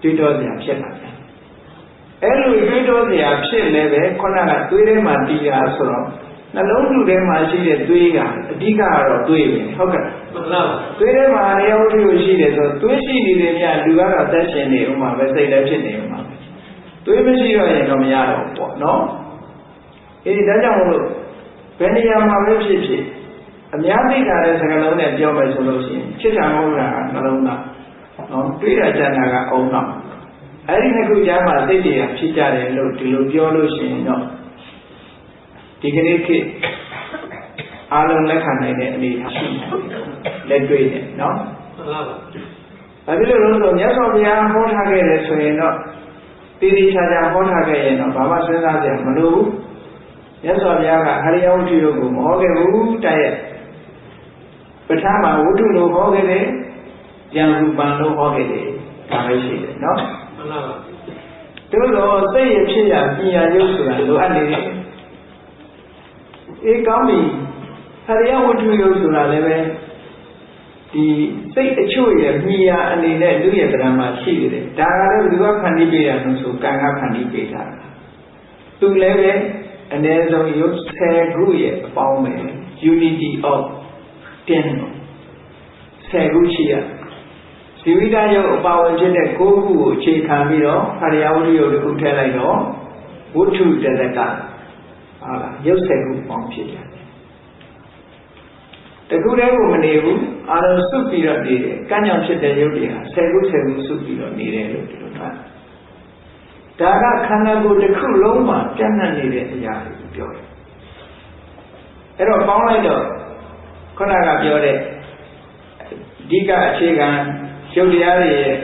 တွေးတောစရာဖြစ်လာပြန်အဲ့လိုတွေးတောစရာဖြစ်လည်းပဲခုနကသွေးထဲမှာတည်တာဆိုတော့နှလုံးထုထဲမှာရှိတဲ့သွေးကအဓိကကတော့သွေးပဲဟုတ်ကဲ့မှန်ပါသွေးထဲမှာအရာဝတ္ထုရှိတယ်ဆိုသွေးရှိနေတဲ့မြတ်လူကတော့သက်ရှင်နေဥမှာပဲစိတ်လည်းဖြစ်နေဥမှာပဲသွေးမရှိတော့ရင်တော့မရတော့ဘူးပေါ့နော်ဒါကြောင့်မို့လို့ဘယ်နေရာမှာပဲဖြစ်ဖြစ်အများသိတာတဲ့စကားလုံးနဲ့ပြောမယ်ဆိုလို့ရှိရင်ချစ်တာမဟုတ်တာကနှလုံးသားနော်တွေးတာကြံတာကအုံနောက်အဲ့ဒီနှစ်ခုကြားမှာစိတ်တွေကဖြစ်ကြတယ်လို့ဒီလိုပြောလို့ရှိရင်တော့ဒီကနေ့ခေတ်အားလုံးလက်ခံနိုင်တဲ့အနေအထားရှိတယ်လက်တွေ့တယ်နော်မှန်ပါပါဘာဖြစ်လို့လဲဆိုမြတ်စွာဘုရားဟောထားခဲ့တယ်ဆိုရင်တော့တိတိကျကျဟောထားခဲ့ရင်တော့ဘာမှစဉ်းစားကြမလို့ဘူးမြတ်စွာဘုရားကဟရိယဝတ္ထုကိုမဟောခဲ့ဘူးတည်းပဋ္ဌာန်းမှာဝတ္ထုလို့ဟောခဲ့တယ်ဉာဏ်ရူပံလို့ဟောခဲ့တယ်ဒါပဲရှိတယ်နော်မှန်ပါပါတို့တော့စိတ်ရဖြစ်ရပညာရုပ်ဆိုတာလိုအပ်နေတယ်ကောင်းပြီဟရိယဝတ္ထုယုတ်ဆိုတာလည်းပဲဒီစိတ်အချို့ရဲ့မြညာအနေနဲ့လူရဲ့ဗရမရှိနေတယ်ဒါကလည်းလူကဖန်တီးပေးရလို့ဆိုကံကဖန်တီးပေးတာသူလည်းပဲအနည်းဆုံးယုတ်10ခုရဲ့အပေါင်းပဲ unity of 10 10ခုရှိရဇီဝိတယုတ်အပါဝင်ဖြစ်တဲ့9ခုကိုအခြေခံပြီးတော့ဟရိယဝတ္ထုယုတ်တစ်ခုထည့်လိုက်တော့ဝတ္ထုတရကဟုတ်လားရုပ်10ခုပေါင်းဖြစ်တယ်တခုတည်းကိုမနေဘူးအာရုံစုပြီးတော့နေတယ်ကံကြောင့်ဖြစ်တဲ့ရုပ်တွေဟာ10ခု10ခုစုပြီးတော့နေတယ်လို့ဒီလိုထားဒါကခန္ဓာကိုယ်တစ်ခုလုံးမှာပြန့်နှံ့နေတဲ့အရာကိုပြောတယ်အဲ့တော့ပေါင်းလိုက်တော့ခုနကပြောတဲ့အဓိကအခြေခံရုပ်တရားတွေရဲ့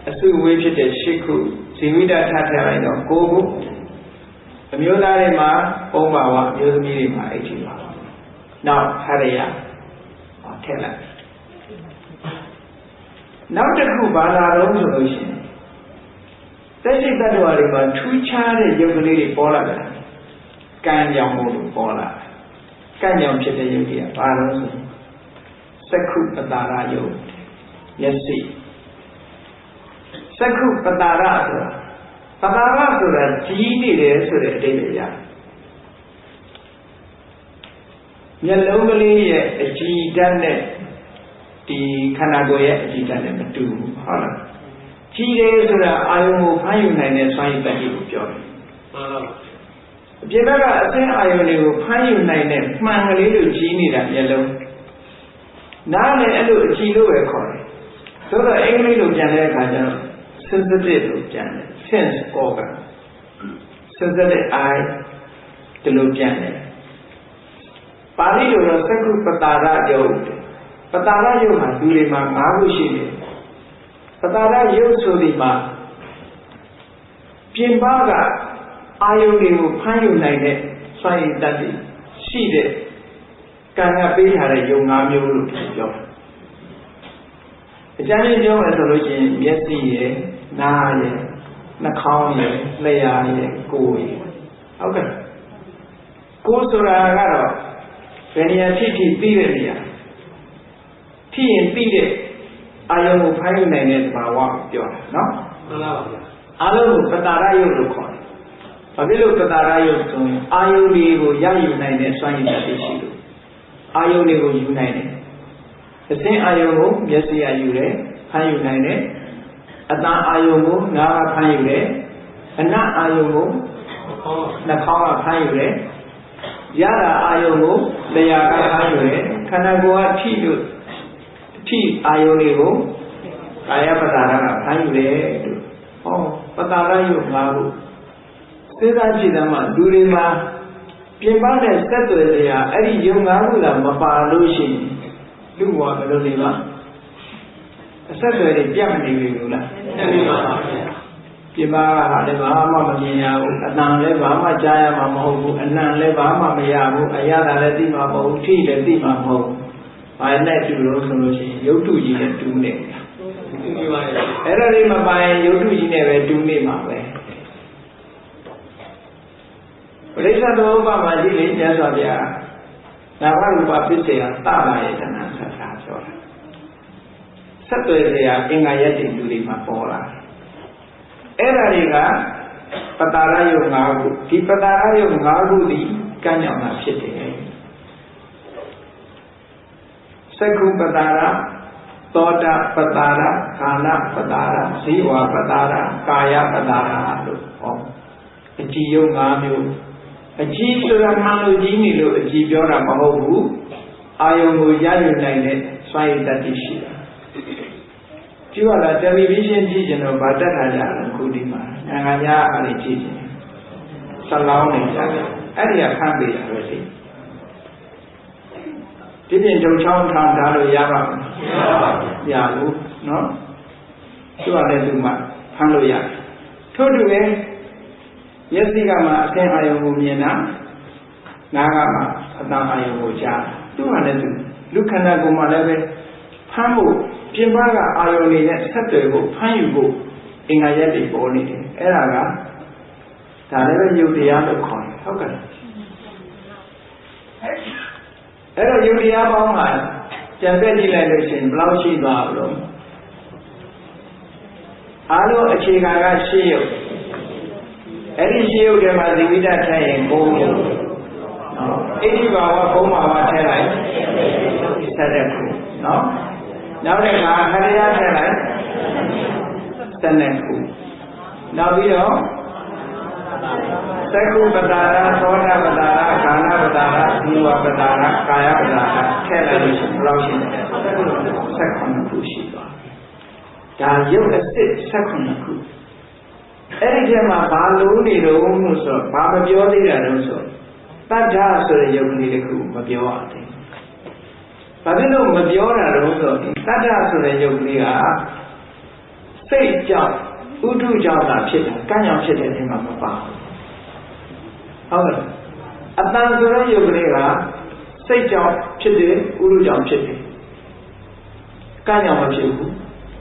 အစုအဝေးဖြစ်တဲ့10ခုဇီဝိတထထည့်လိုက်တော့9ခု အမျိုးသားတွေမှာပုံပါဝအမျိုးသမီးတွေမှာအိတ်ချပါနောက်ဟရယထည့်လိုက်နောက်တစ်ခုဘာလာတော့ဆိုလို့ရှိရင်သက်ရှိတ attva တွေမှာထူးခြားတဲ့ယုတ်ကလေးတွေပေါ်လာတယ်ကံကြောင့်မို့လို့ပေါ်လာတယ်ကံကြောင့်ဖြစ်တဲ့ယုတ်တွေကဘာလို့ဆိုစက္ခုပတာရယုတ်မျက်စိစက္ခုပတာရဆိုတာပတာရဆိုတာကြီးနေတယ်ဆိုတဲ့အဓိပ္ပာယ်ရတယ်မျက်လုံးကလေးရဲ့အကြည်ဓာတ်နဲ့ဒီခန္ဓာကိုယ်ရဲ့အကြည်ဓာတ်နဲ့မတူဘူးဟုတ်လားကြီးတယ်ဆိုတာအာယုံကိုဖမ်းယူနိုင်တဲ့စွမ်းရည်တတ်ကိုပြောတယ်မှန်ပါအပြင်ဘက်ကအသင်းအာယုံတွေကိုဖမ်းယူနိုင်တဲ့မှန်ကလေးလိုကြီးနေတာမျက်လုံးနားလည်းအဲ့လိုအကြည်လို့ပဲခေါ်တယ်ဆိုတော့အင်္ဂလိပ်လိုပြန်တဲ့အခါကျတော့ sensitive လို့ပြန်တယ် sense organ sensitive eye ဒီလိုပြန်တယ်ပါဠိလိုတော့သက္ကုပတာရယုတ်ပတာရယုတ်ဟာလူတွေမှာ၅ခုရှိတယ်ပတာရယုတ်ဆိုဒီမှာပြင်ပကအာယုန်တွေကိုဖမ်းယူနိုင်တဲ့စွမ်းရည်တတ်တွေရှိတဲ့ကံကပေးထားတဲ့ယုံ၅မျိုးလို့ပြောတယ်အကျဉ်းချင်းပြောမယ်ဆိုလို့ရှိရင်မျက်စိရယ်နားရယ်နှာခေါင်းရယ်လျှာရယ်ကိုယ်ရယ်ဟုတ်ကဲ့ကိုယ်ဆိုတာကတော့ဘယ်နေရာဖြစ်ဖြစ်သိတဲ့နေရာဖြစ်ရင်သိတဲ့အာယုံကိုဖမ်းယူနိုင်တဲ့သဘာဝကိုပြောတာနော်မှန်ပါဗျာအားလုံးကိုပတာရယုတ်လို့ခေါ်တယ်ဘာဖြစ်လို့ပတာရယုတ်ဆိုရင်အာယုန်တွေကိုရယူနိုင်တဲ့စွမ်းရည်တတ်ရှိလို့အာယုန်တွေကိုယူနိုင်တယ်အစင်းအာယုန်ကိုမျက်စိကယူတယ်ဖမ်းယူနိုင်တယ်အတန်အာယုန်ကိုနားကဖမ်းယူတယ်အနတ်အာယုန်ကိုနှာခေါင်းကဖမ်းယူတယ်ရတာအာယုန်ကိုလျှာကဖမ်းယူတယ်ခန္ဓာကိုယ်ကထိအာယုန်တွေကိုကာယပတာရကဖမ်းယူတယ်လို့ဟောပတာရယုတ်၅ခုစဉ်းစားကြည့်တယ်မှာလူတွေမှာပြင်ပတဲ့စက်တွေစရာအဲ့ဒီယုံငါးခုကမပါလို့ရှိရင်လူဘဝဘယ်လိုနေမှာအဆက်တွေပြတ်မနေဘူးလားပြတ်နေပါပါပြင်ပကဟာလည်းဘာမှမမြင်ရဘူးအတန်လည်းဘာမှကြားရမှာမဟုတ်ဘူးအနံလည်းဘာမှမရဘူးအရသာလည်းသိမှာမဟုတ်ဘူးထိလည်းသိမှာမဟုတ်ဘူးဘာနဲ့တူလို့ဆိုလို့ရှိရင်ရုပ်တုကြီးနဲ့တူနေတယ်အဲ့ဒါလေးမပိုင်ရုပ်တုကြီးနဲ့ပဲတူနေမှာပဲပရိစ္ဆေသမုပ္ပါမှာရှိလေမြတ်စွာဘုရားနာမရူပဖြစ်เสียတာလာရဲ့တဏ္ဍဆက်တာပြောတာဆက်သွယ်เสียအင်္ဂါရက်တွေလူတွေမှာပေါ်လာအဲ့ဒါတွေကပတာရယုတ်၅ခုဒီပတာရယုတ်၅ခုဒီကံကြောင့်သာဖြစ်တယ်သက္ခုပတာရသောတာပတာရခန္ဓာပတာရဇီဝပတာရကာယပတာရလို့ဟောအကြည်ယုတ်၅မျိုးအကြည်ဆိုတာမှန်လို့ကြီးနေလို့အကြည်ပြောတာမဟုတ်ဘူးအာယုံကိုရယူနိုင်တဲ့စွမ်းရည်တတ်သိရှိတာကြည့်ရတာတယ်လီဗီရှင်းကြည့်ကြတော့ဗာတက်ထားကြတယ်ခုဒီမှာနိုင်ငံခြားအားဖြင့်ကြည့်ကြစလောင်းနေကြတယ်အဲ့ဒီကဖမ်းပေးတာပဲလေဒီပြင်ဒုံချောင်းထောင်ထားလို့ရပါ့မလားမရဘူးเนาะသူကလည်းသူမှဖမ်းလို့ရတယ်ထို့တူပဲမျက်စိကမှအသင်အာယုံကိုမြင်တာနားကမှအတန်အာယုံကိုကြားတာသူကလည်းသူလူခန္ဓာကိုယ်မှာလည်းပဲဖမ်းဖို့ပြင်ပကအာယုံတွေနဲ့ဆက်သွယ်ဖို့ဖမ်းယူဖို့အင်္ဂါရက်တွေပေါ်နေတယ်အဲ့ဒါကဒါလည်းပဲယုတ်တရားလို့ခေါ်တယ်ဟုတ်ကဲ့အဲ့တော့ယုတ်တရားပေါင်းမှာကြံသက်ကြည့်လိုက်လို့ရှိရင်ဘယ်လောက်ရှိသွားလို့အားလုံးအခြေခံက၈ယုတ်အဲ့ဒီရှင်းရုပ်ထဲမှာဇီဝိတထည့်ရင်9မျိုးနော်ဣတိဘာဝဘုံဘာဝထည့်လိုက်7ခုနော်နောက်တစ်ခါဟရိယထည့်လိုက်7ခုနောက်ပြီးတော့သက္ကုပတာရသောတာပတာရခန္ဓာပတာရဇီဝပတာရကာယပတာရထည့်လိုက်လို့ရှိရင်ဘယ်လောက်ရှိလဲ7ခုရှိသွားဒါရုပ်အစစ်7ခုအဲ့ဒီထဲမှာဘာလို့နေတော့လို့ဆိုတော့ဘာမပြောသေးတာလို့ဆိုတတ္ထဆိုတဲ့ယုတ်ကလေးတစ်ခုမပြောရသေးဘူး။ဘာဖြစ်လို့မပြောတာလို့ဆိုတော့တတ္ထဆိုတဲ့ယုတ်ကလေးကစိတ်ကြောင့်ဥဒုကြောင့်သာဖြစ်တာကံကြောင့်ဖြစ်တဲ့နေမှာမပါဘူး ဟုတ်ကဲ့အတန်ဆိုတဲ့ယုတ်ကလေးကစိတ်ကြောင့်ဖြစ်တယ်ဥရုကြောင့်ဖြစ်တယ်ကံကြောင့်မဖြစ်ဘူး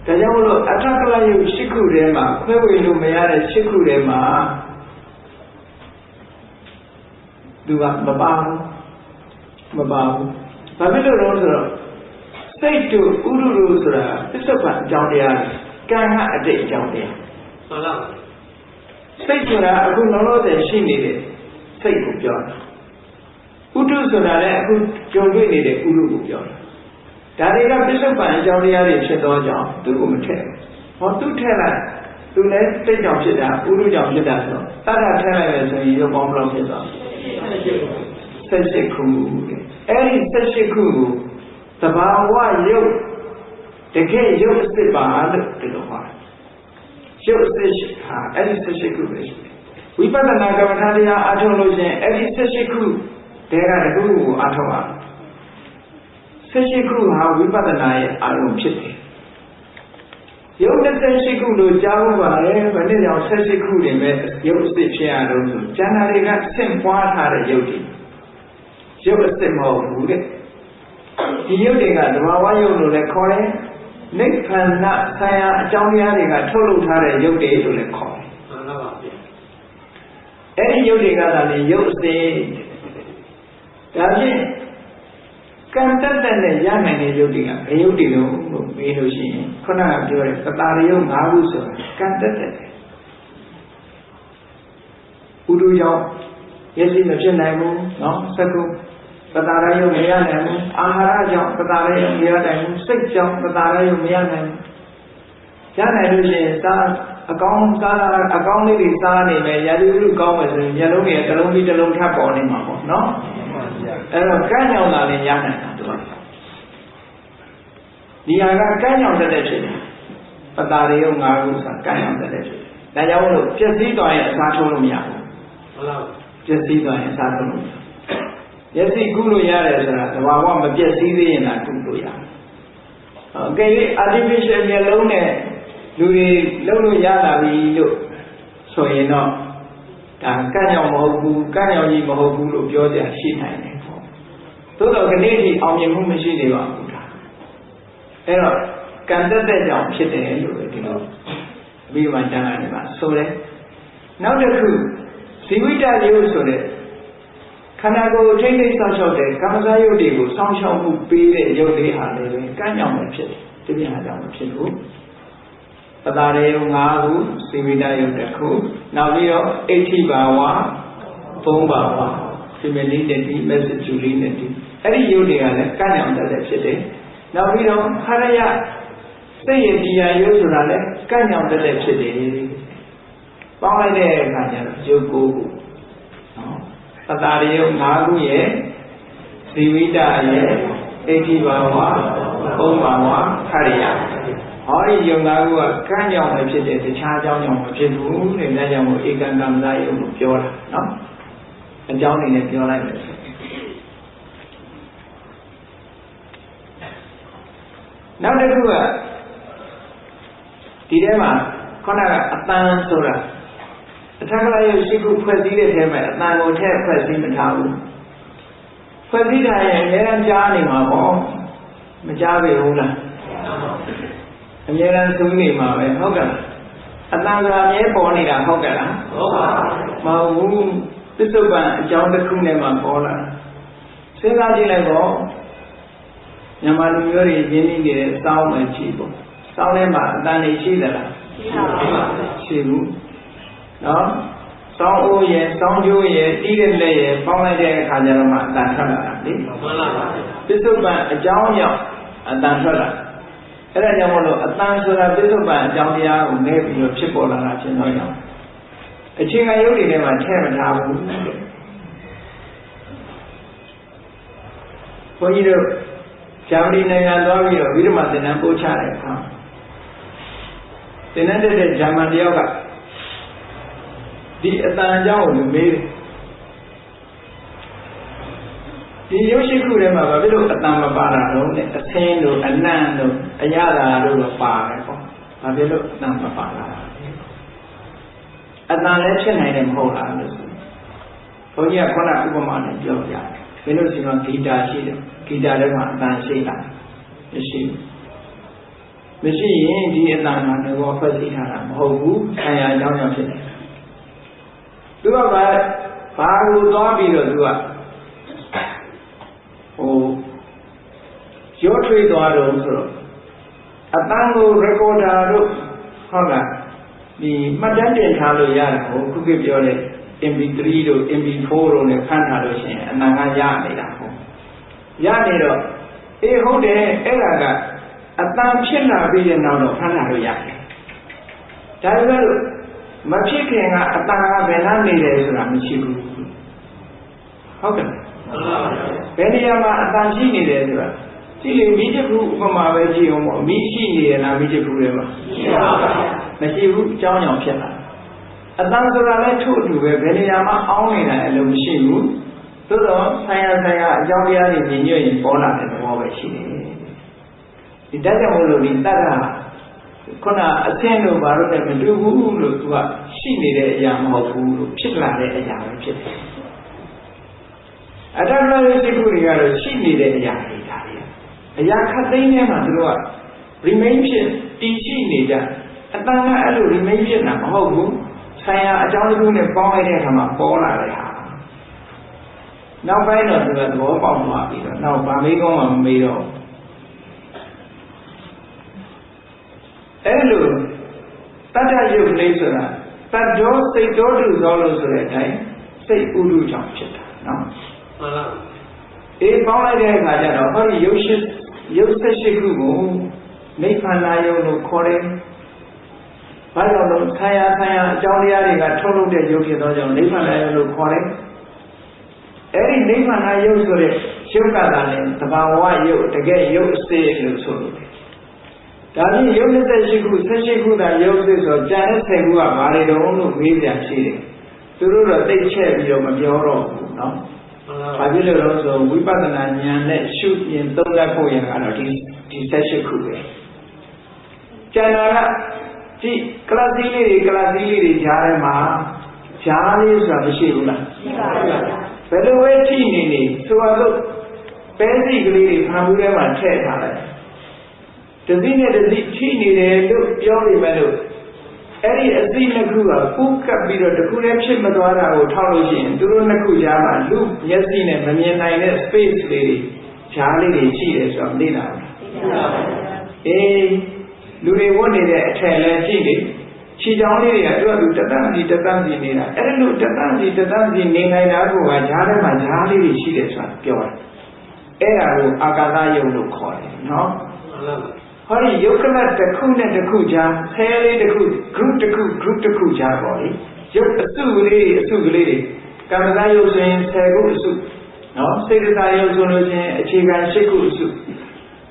ဒါကြောင့်မလို့အထက်ကလယုတ်၈ခုထဲမှာခွဲဝေလို့မရတဲ့၈ခုထဲမှာသူကမပါဘူးဘာဖြစ်လို့လဲဆိုတော့စိတ်တို့ဥရုတို့ဆိုတာပစ္စုပန်အကြောင်းတရားကံကအတိတ်အကြောင်းတရားမှန်ပါပါစိတ်ဆိုတာအခုလောလောဆယ်ရှိနေတဲ့စိတ်ကိုပြောတာဥတုဆိုတာလည်းအခုကြုံတွေ့နေတဲ့ဥရုကိုပြောတာဒါတွေကပစ္စုပန်အကြောင်းတရားတွေဖြစ်သောကြောင့်သူ့ကိုမထည့်ဟောသူ့ထည့်လိုက်သူလည်းစိတ်ကြောင့်ဖြစ်တာဥရုကြောင့်ဖြစ်တာဆိုတော့တတ်တာထည့်လိုက်ရဆိုရင်ရုပ်ပေါင်းဘယ်လောက်ဖြစ်သွား18ခုအဲ့ဒီ18ခုကိုသဘာဝရုပ်တကယ်ရုပ်အစစ်ပါလို့ဒီလိုပါရုပ်အစစ်ဟာအဲ့ဒီ18ခုပဲဝိပဿနာကမ္မထာတရားအားထုတ်လို့ရှင်အဲ့ဒီ18ခုတဲကတခုကိုအားထုတ်အောင်18ခုဟာဝိပဿနာရဲ့အာရုံဖြစ်တယ်ရုပ်28ခုလို့ကြားဖို့ပါလေဘယ်နည်းကြောင့်18ခုတွေပဲရုပ်အစစ်ဖြစ်ရတော့ဆိုကျန်တာတွေကဆင့်ပွားထားတဲ့ရုပ်တွေရုပ်အစစ်မဟုတ်ဘူးတဲ့ဒီရုပ်တွေကသဘာဝရုပ်လို့လည်းခေါ်တယ်နိဗ္ဗာန်ဆိုင်ရာအကြောင်းတရားတွေကထုတ်လုပ်ထားတဲ့ရုပ်တွေလို့လည်းခေါ်တယ်မှန်ပါပါဗျအဲ့ဒီရုပ်တွေကသာလေရုပ်အစစ်ဒါဖြင့်ကံတက်တဲ့နဲ့ရနိုင်တဲ့ရုပ်တွေကဘယ်ရုပ်တွေလို့မေးလို့ရှိရင်ခုနကပြောတဲ့ပတာရုပ်၅ခုဆိုတာကံတက်တဲ့ဥဒုကြောင့်မျက်စိမဖြစ်နိုင်ဘူးနော်စက္ကုပတာရယုံမရနိုင်ဘူးအာဟာရကြောင့်ပတာရယုံမရနိုင်ဘူးစိတ်ကြောင့်ပတာရယုံမရနိုင်ဘူးရနိုင်လို့ရှိရင်အကောင်းစားအကောင်းလေးတွေစားနေမယ်ရာသီဥတုကောင်းမယ်ဆိုရင်မျက်လုံးတွေတစ်လုံးပြီးတစ်လုံးထပ်ပေါ်နေမှာပေါ့နော်အဲ့တော့ကန့်ညောင်တာလည်းရနိုင်တာသူကဒီဟာကကန့်ညောင်တဲ့ဖြစ်တယ်ပတာရယုံ၅ခုဆိုတာကန့်ညောင်တဲ့ဖြစ်တယ်ဒါကြောင့်မို့ပျက်စီးသွားရင်အစားထိုးလို့မရဘူးဟုတ်လားပျက်စီးသွားရင်အစားထိုးလို့မျက်စိကုလို့ရတယ်ဆိုတာသဘာဝမပြည့်စည်သေးရင်လားကုလို့ရတယ်။အကယ်၍ artificial မျက်လုံးနဲ့လူတွေလုံးလို့ရလာပြီလို့ဆိုရင်တော့ဒါကန့်ညောင်မဟုတ်ဘူးကန့်ညောင်ကြီးမဟုတ်ဘူးလို့ပြောကြရှိနိုင်တယ်ပေါ့။သို့တော့ကနေ့ထိအောင်မြင်မှုမရှိသေးပါဘူးဒါ။အဲ့တော့ကံတက်တဲ့ကြောင့်ဖြစ်တယ်လို့ဒီလိုအပြီးမှကျမ်းဂန်တွေမှာဆိုတယ်။နောက်တစ်ခုဇီဝိတယုတ်ဆိုတဲ့ခန္ဓာကိုယ်ထိမ့်သိမ့်ဆောင်ရှောက်တဲ့ကာမဂုဏ်ရုပ်တွေကိုစောင့်ရှောက်မှုပေးတဲ့ရုပ်လေးဟာလည်းကံ့ကြောင့်ပဲဖြစ်တယ်။ဒီပြန်ဟာကြောင့်မဖြစ်ဘူး။ပတာရေယုံ၅ခုဇီဝိတယုတ်တစ်ခုနောက်ပြီးတော့အဋ္ဌိဘာဝ၃ဘာဝFeminity Masculinity အဲ့ဒီရုပ်တွေကလည်းကံ့ကြောင့်တတ်ဖြစ်တယ်။နောက်ပြီးတော့ခရယစိတ်ရည်တရားရုပ်ဆိုတာလည်းကံ့ကြောင့်တတ်ဖြစ်တယ်။ပေါင်းလိုက်တဲ့အခါကျတော့ရုပ်၉ခုပတာရယုံ၅ခုရဲ့ဇီဝိတရဲ့အဋ္ဌိဘာဝ၃ဘာဝခရိယဟောဒီယုံ၅ခုကကံ့ကြောင့်ပဲဖြစ်တယ်တခြားအကြောင်းကြောင့်မဖြစ်ဘူးတဲ့ဒါကြောင့်မို့ဧကံကမ္မဇယုံလို့ပြောတာနော်အကြောင်းတွေနဲ့ပြောလိုက်မယ်နောက်တစ်ခုကဒီထဲမှာခုနကအတန်ဆိုတာအထက်ကလေးရှိခုဖွဲ့စည်းတဲ့ထဲမှာအတန်ကိုထည့်ဖွဲ့စည်းမထားဘူးဖွဲ့စည်းတာရဲ့အများအားကြားနေမှာပေါ့မကြားပြီဟုတ်လားအများအားသုံးနေမှာပဲဟုတ်ကဲ့အတန်ကအမြဲပေါ်နေတာဟုတ်ကဲ့လားဟုတ်ပါဘူးမဟုတ်ဘူးပစ္စုပန်အကြောင်းတစ်ခုနဲ့မှပေါ်လာစဉ်းစားကြည့်လိုက်ပေါ့မြန်မာလူမျိုးတွေရင်းနှီးနေတဲ့စောင်းမှရှိပေါ့စောင်းထဲမှာအတန်တွေရှိသလားရှိဘူးနော်စောင်းအိုးရဲ့စောင်းကျိုးရဲ့တီးတဲ့လက်ရဲ့ပေါင်းလိုက်တဲ့အခါကျတော့မှအတန်ထွက်လာတာလေမှန်ပါပါပစ္စုပန်အကြောင်းကြောင့်အတန်ထွက်လာအဲ့ဒါကြောင့်မလို့အတန်ဆိုတာပစ္စုပန်အကြောင်းတရားကိုနဲ့ပြီးတော့ဖြစ်ပေါ်လာတာဖြစ်တော့ကြောင့်အခြေခံရုပ်တွေထဲမှာထည့်မထားဘူးဘုန်းကြီးတို့ဂျာမနီနိုင်ငံသွားပြီးတော့ဝိဓမသင်တန်းပို့ချတဲ့အခါသင်တန်းတက်တဲ့ဂျာမန်တယောက်ကဒီအတန်အကြောင်းကိုမေးတယ်ဒီရုပ်ရှိခုထဲမှာဘာဖြစ်လို့အတန်မပါတာတော့လဲအသင်းတို့အနံ့တို့အရသာတို့တော့ပါတယ်ပေါ့ဘာဖြစ်လို့အတန်မပါတာအတန်လည်းဖြစ်နိုင်တယ်မဟုတ်လားလို့ဘ ဘုန်းကြီးကခုနဥပမာနဲ့ပြောပြတယ်မင်းတို့စီကဂီတာရှိတယ်ဂီတာထဲမှာအတန်ရှိလားမရှိရင်ဒီအတန်မှာတော့ဖွဲ့စည်းထားတာမဟုတ်ဘူးဆံရအကြောင်းကြောင့်ဖြစ်တယ်သူကဘာကိုသွားပြီးတော့သူကရောထွေးသွားတော့ဆိုတော့အတန်ကို recorder တို့ဟုတ်လားဒီမှတ်တမ်းတင်ထားလို့ရတယ်ဟိုခုခေတ်ပြောတဲ့ MP3 တို့ MP4 တို့နဲ့ဖမ်းထားလို့ရှိရင်အနံကရနေတာဟုတ်ရနေတော့အေးဟုတ်တယ်အဲ့ဒါကအတန်ဖြစ်လာပြီးတဲ့နောက်တော့ဖမ်းထားလို့ရတယ်ဒါပေမဲ့လို့မဖြစ်ခင်ကအတန်ကဘယ်နှနေတယ်ဆိုတာမရှိဘူးဟုတ်ကဲ့ဘယ်နေရာမှာအတန်ရှိနေတယ်ဆိုတာကြည့်လေမိချကူဥပမာပဲကြည့်အောင်ပေါ့မိရှိနေရလားမိချကူတွေမှာမရှိဘူးအကြောင်းကြောင့်ဖြစ်လာအတန်ဆိုတာလည်းထို့အတူပဲဘယ်နေရာမှာအောင်းနေတာအလုံးမရှိဘူးသို့တော့ဆိုင်ရာအကြောင်းတရားတွေညညွတ်ရင်ပေါ်လာတဲ့သဘောပဲရှိတယ်ဒီတတ်ကြောင့်မလို့ဒီတတ်တာခုနအသင်းတို့ဘာလို့လဲမတူဘူးလို့သူကရှိနေတဲ့အရာမဟုတ်ဘူးလို့ဖြစ်လာတဲ့အရာပဲဖြစ်တယ်အတ္တမရဲ့စိတ်ကူတွေကတော့ရှိနေတဲ့အရာတွေဒါတွေအရာခတ်သိမ်းထဲမှာသူတို့က remain ဖြစ်တည်ရှိနေကြအတန်ကအဲ့လို remain ဖြစ်တာမဟုတ်ဘူးဆိုင်ရာအကြောင်းတစ်ခုနဲ့ပေါင်းလိုက်တဲ့အခါမှာပေါ်လာတဲ့ဟာနောက်ပိုင်းတော့သူကသဘောပေါက်သွားပြီးတော့နောက်ဗာမေးကောင်းမှမမေးတော့အဲ့လိုတတ္တယုတ်လေးဆိုတာတတ္တောစိတ်တော်တုသောလို့ဆိုတဲ့အတိုင်းစိတ်ဥဒုကြောင့်ဖြစ်တာနော်မှန်ပါအေးပေါင်းလိုက်တဲ့အခါကျတော့ဟောဒီရုပ်18ခုကိုနိဗ္ဗာန်ယုတ်လို့ခေါ်တယ်ဘာကြောင့်လဲဆံရအကြောင်းတရားတွေကထုတ်လုပ်တဲ့ယုတ်ဖြစ်သောကြောင့်နိဗ္ဗာန်ယုတ်လို့ခေါ်တယ်အဲ့ဒီနိဗ္ဗာန်ယုတ်ဆိုတဲ့ယုတ်ကသာလဲသဘာဝယုတ်တကယ်ယုတ်အစစ်လို့ဆိုလို့ဒါပြင်ယုတ်28ခု18ခုသာယုတ်စစ်ဆိုကြံတဲ့10ခုကဘာတွေတုံးလို့မေးပြန်ရှိတယ်သူတို့တော့သိချက်ပြီးတော့မပြောတော့ဘူးเนาะဘာဖြစ်လို့လဲဆိုဝိပဿနာဉာဏ်နဲ့ရှုရင်သုံးသပ်ဖို့ရင်ကတော့ဒီ18ခုပဲကျန်တာကဒီကလစီလေးတွေကြားထဲမှာကြားလေးဆိုတာမရှိဘူးလားရှိပါဘူးဘယ်လိုပဲထိနေဆိုတော့ပဲစီကလေးတွေဖန်မှုထဲမှာထည့်ထားလိုက်တတိနဲ့တတိထိနေတယ်လို့ပြောနေမယ်လို့အဲ့ဒီအသိနှစ်ခုကပူးကပ်ပြီးတော့တခုတည်းဖြစ်မသွားတာကိုထောက်လို့ရှိရင်သူတို့နှစ်ခုကြားမှာလူမျက်စိနဲ့မမြင်နိုင်တဲ့ space လေးတွေကြားလေးတွေရှိတယ်ဆိုတော့သိလားအေးလူတွေဝတ်နေတဲ့အထက်လဲကြည့်လေခြေချောင်းလေးတွေကသူကတန်းစီနေတာအဲ့လိုတန်းစီနေနိုင်တာကိုကကြားထဲမှာကြားလေးတွေရှိတယ်ဆိုတာပြောတယ်အဲ့ဒါကိုအာကာသယုတ်လို့ခေါ်တယ်နော်ဟောဒီယုတ်ကလတစ်ခုနဲ့တစ်ခုကြားဆဲလေးတစ်ခု group တစ်ခုကြားပေါ့လေယုတ်အစုကလေးတွေကာမဂယုတ်ဆိုရင်10ခုအစုနော်စေတသာယုတ်ဆိုလို့ချင်းအခြေခံ10ခုအစု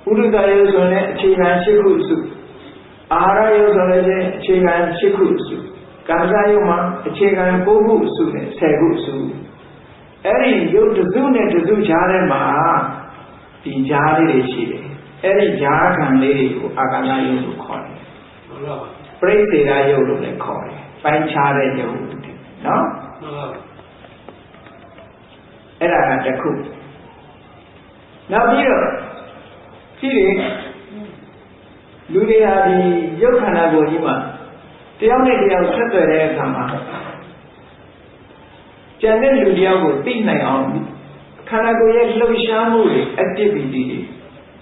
ဥဒ္ဒယုတ်ဆိုရင်အခြေခံ10ခုအစုအာဟာရယုတ်ဆိုလို့ချင်းအခြေခံ10ခုအစုကာမဂယုတ်မှာအခြေခံ9ခုအစုနဲ့10ခုအစုအဲ့ဒီယုတ်တစ်စုနဲ့တစ်စုကြားထဲမှာဒီကြားလေးတွေရှိတယ်အဲ့ဒီဈာခံလေးတွေကိုအာကာသယုတ်လို့ခေါ်တယ်ဟုတ်ပါဘူးပြိသေရယုတ်လို့လည်းခေါ်တယ်ပိုင်းခြားတဲ့ယုတ်နော်ဟုတ်ပါဘူးအဲ့ဒါကတစ်ခုနောက်ပြီးတော့ကြည့်ရင်လူတွေဟာဒီယုတ်ခန္ဓာကိုယ်ကြီးမှာတယောက်နဲ့တယောက်ဆက်သွယ်တဲ့အခါမှာကျန်တဲ့လူတယောက်ကိုသိနိုင်အောင်ခန္ဓာကိုယ်ရဲ့လှုပ်ရှားမှုတွေ activity တွေ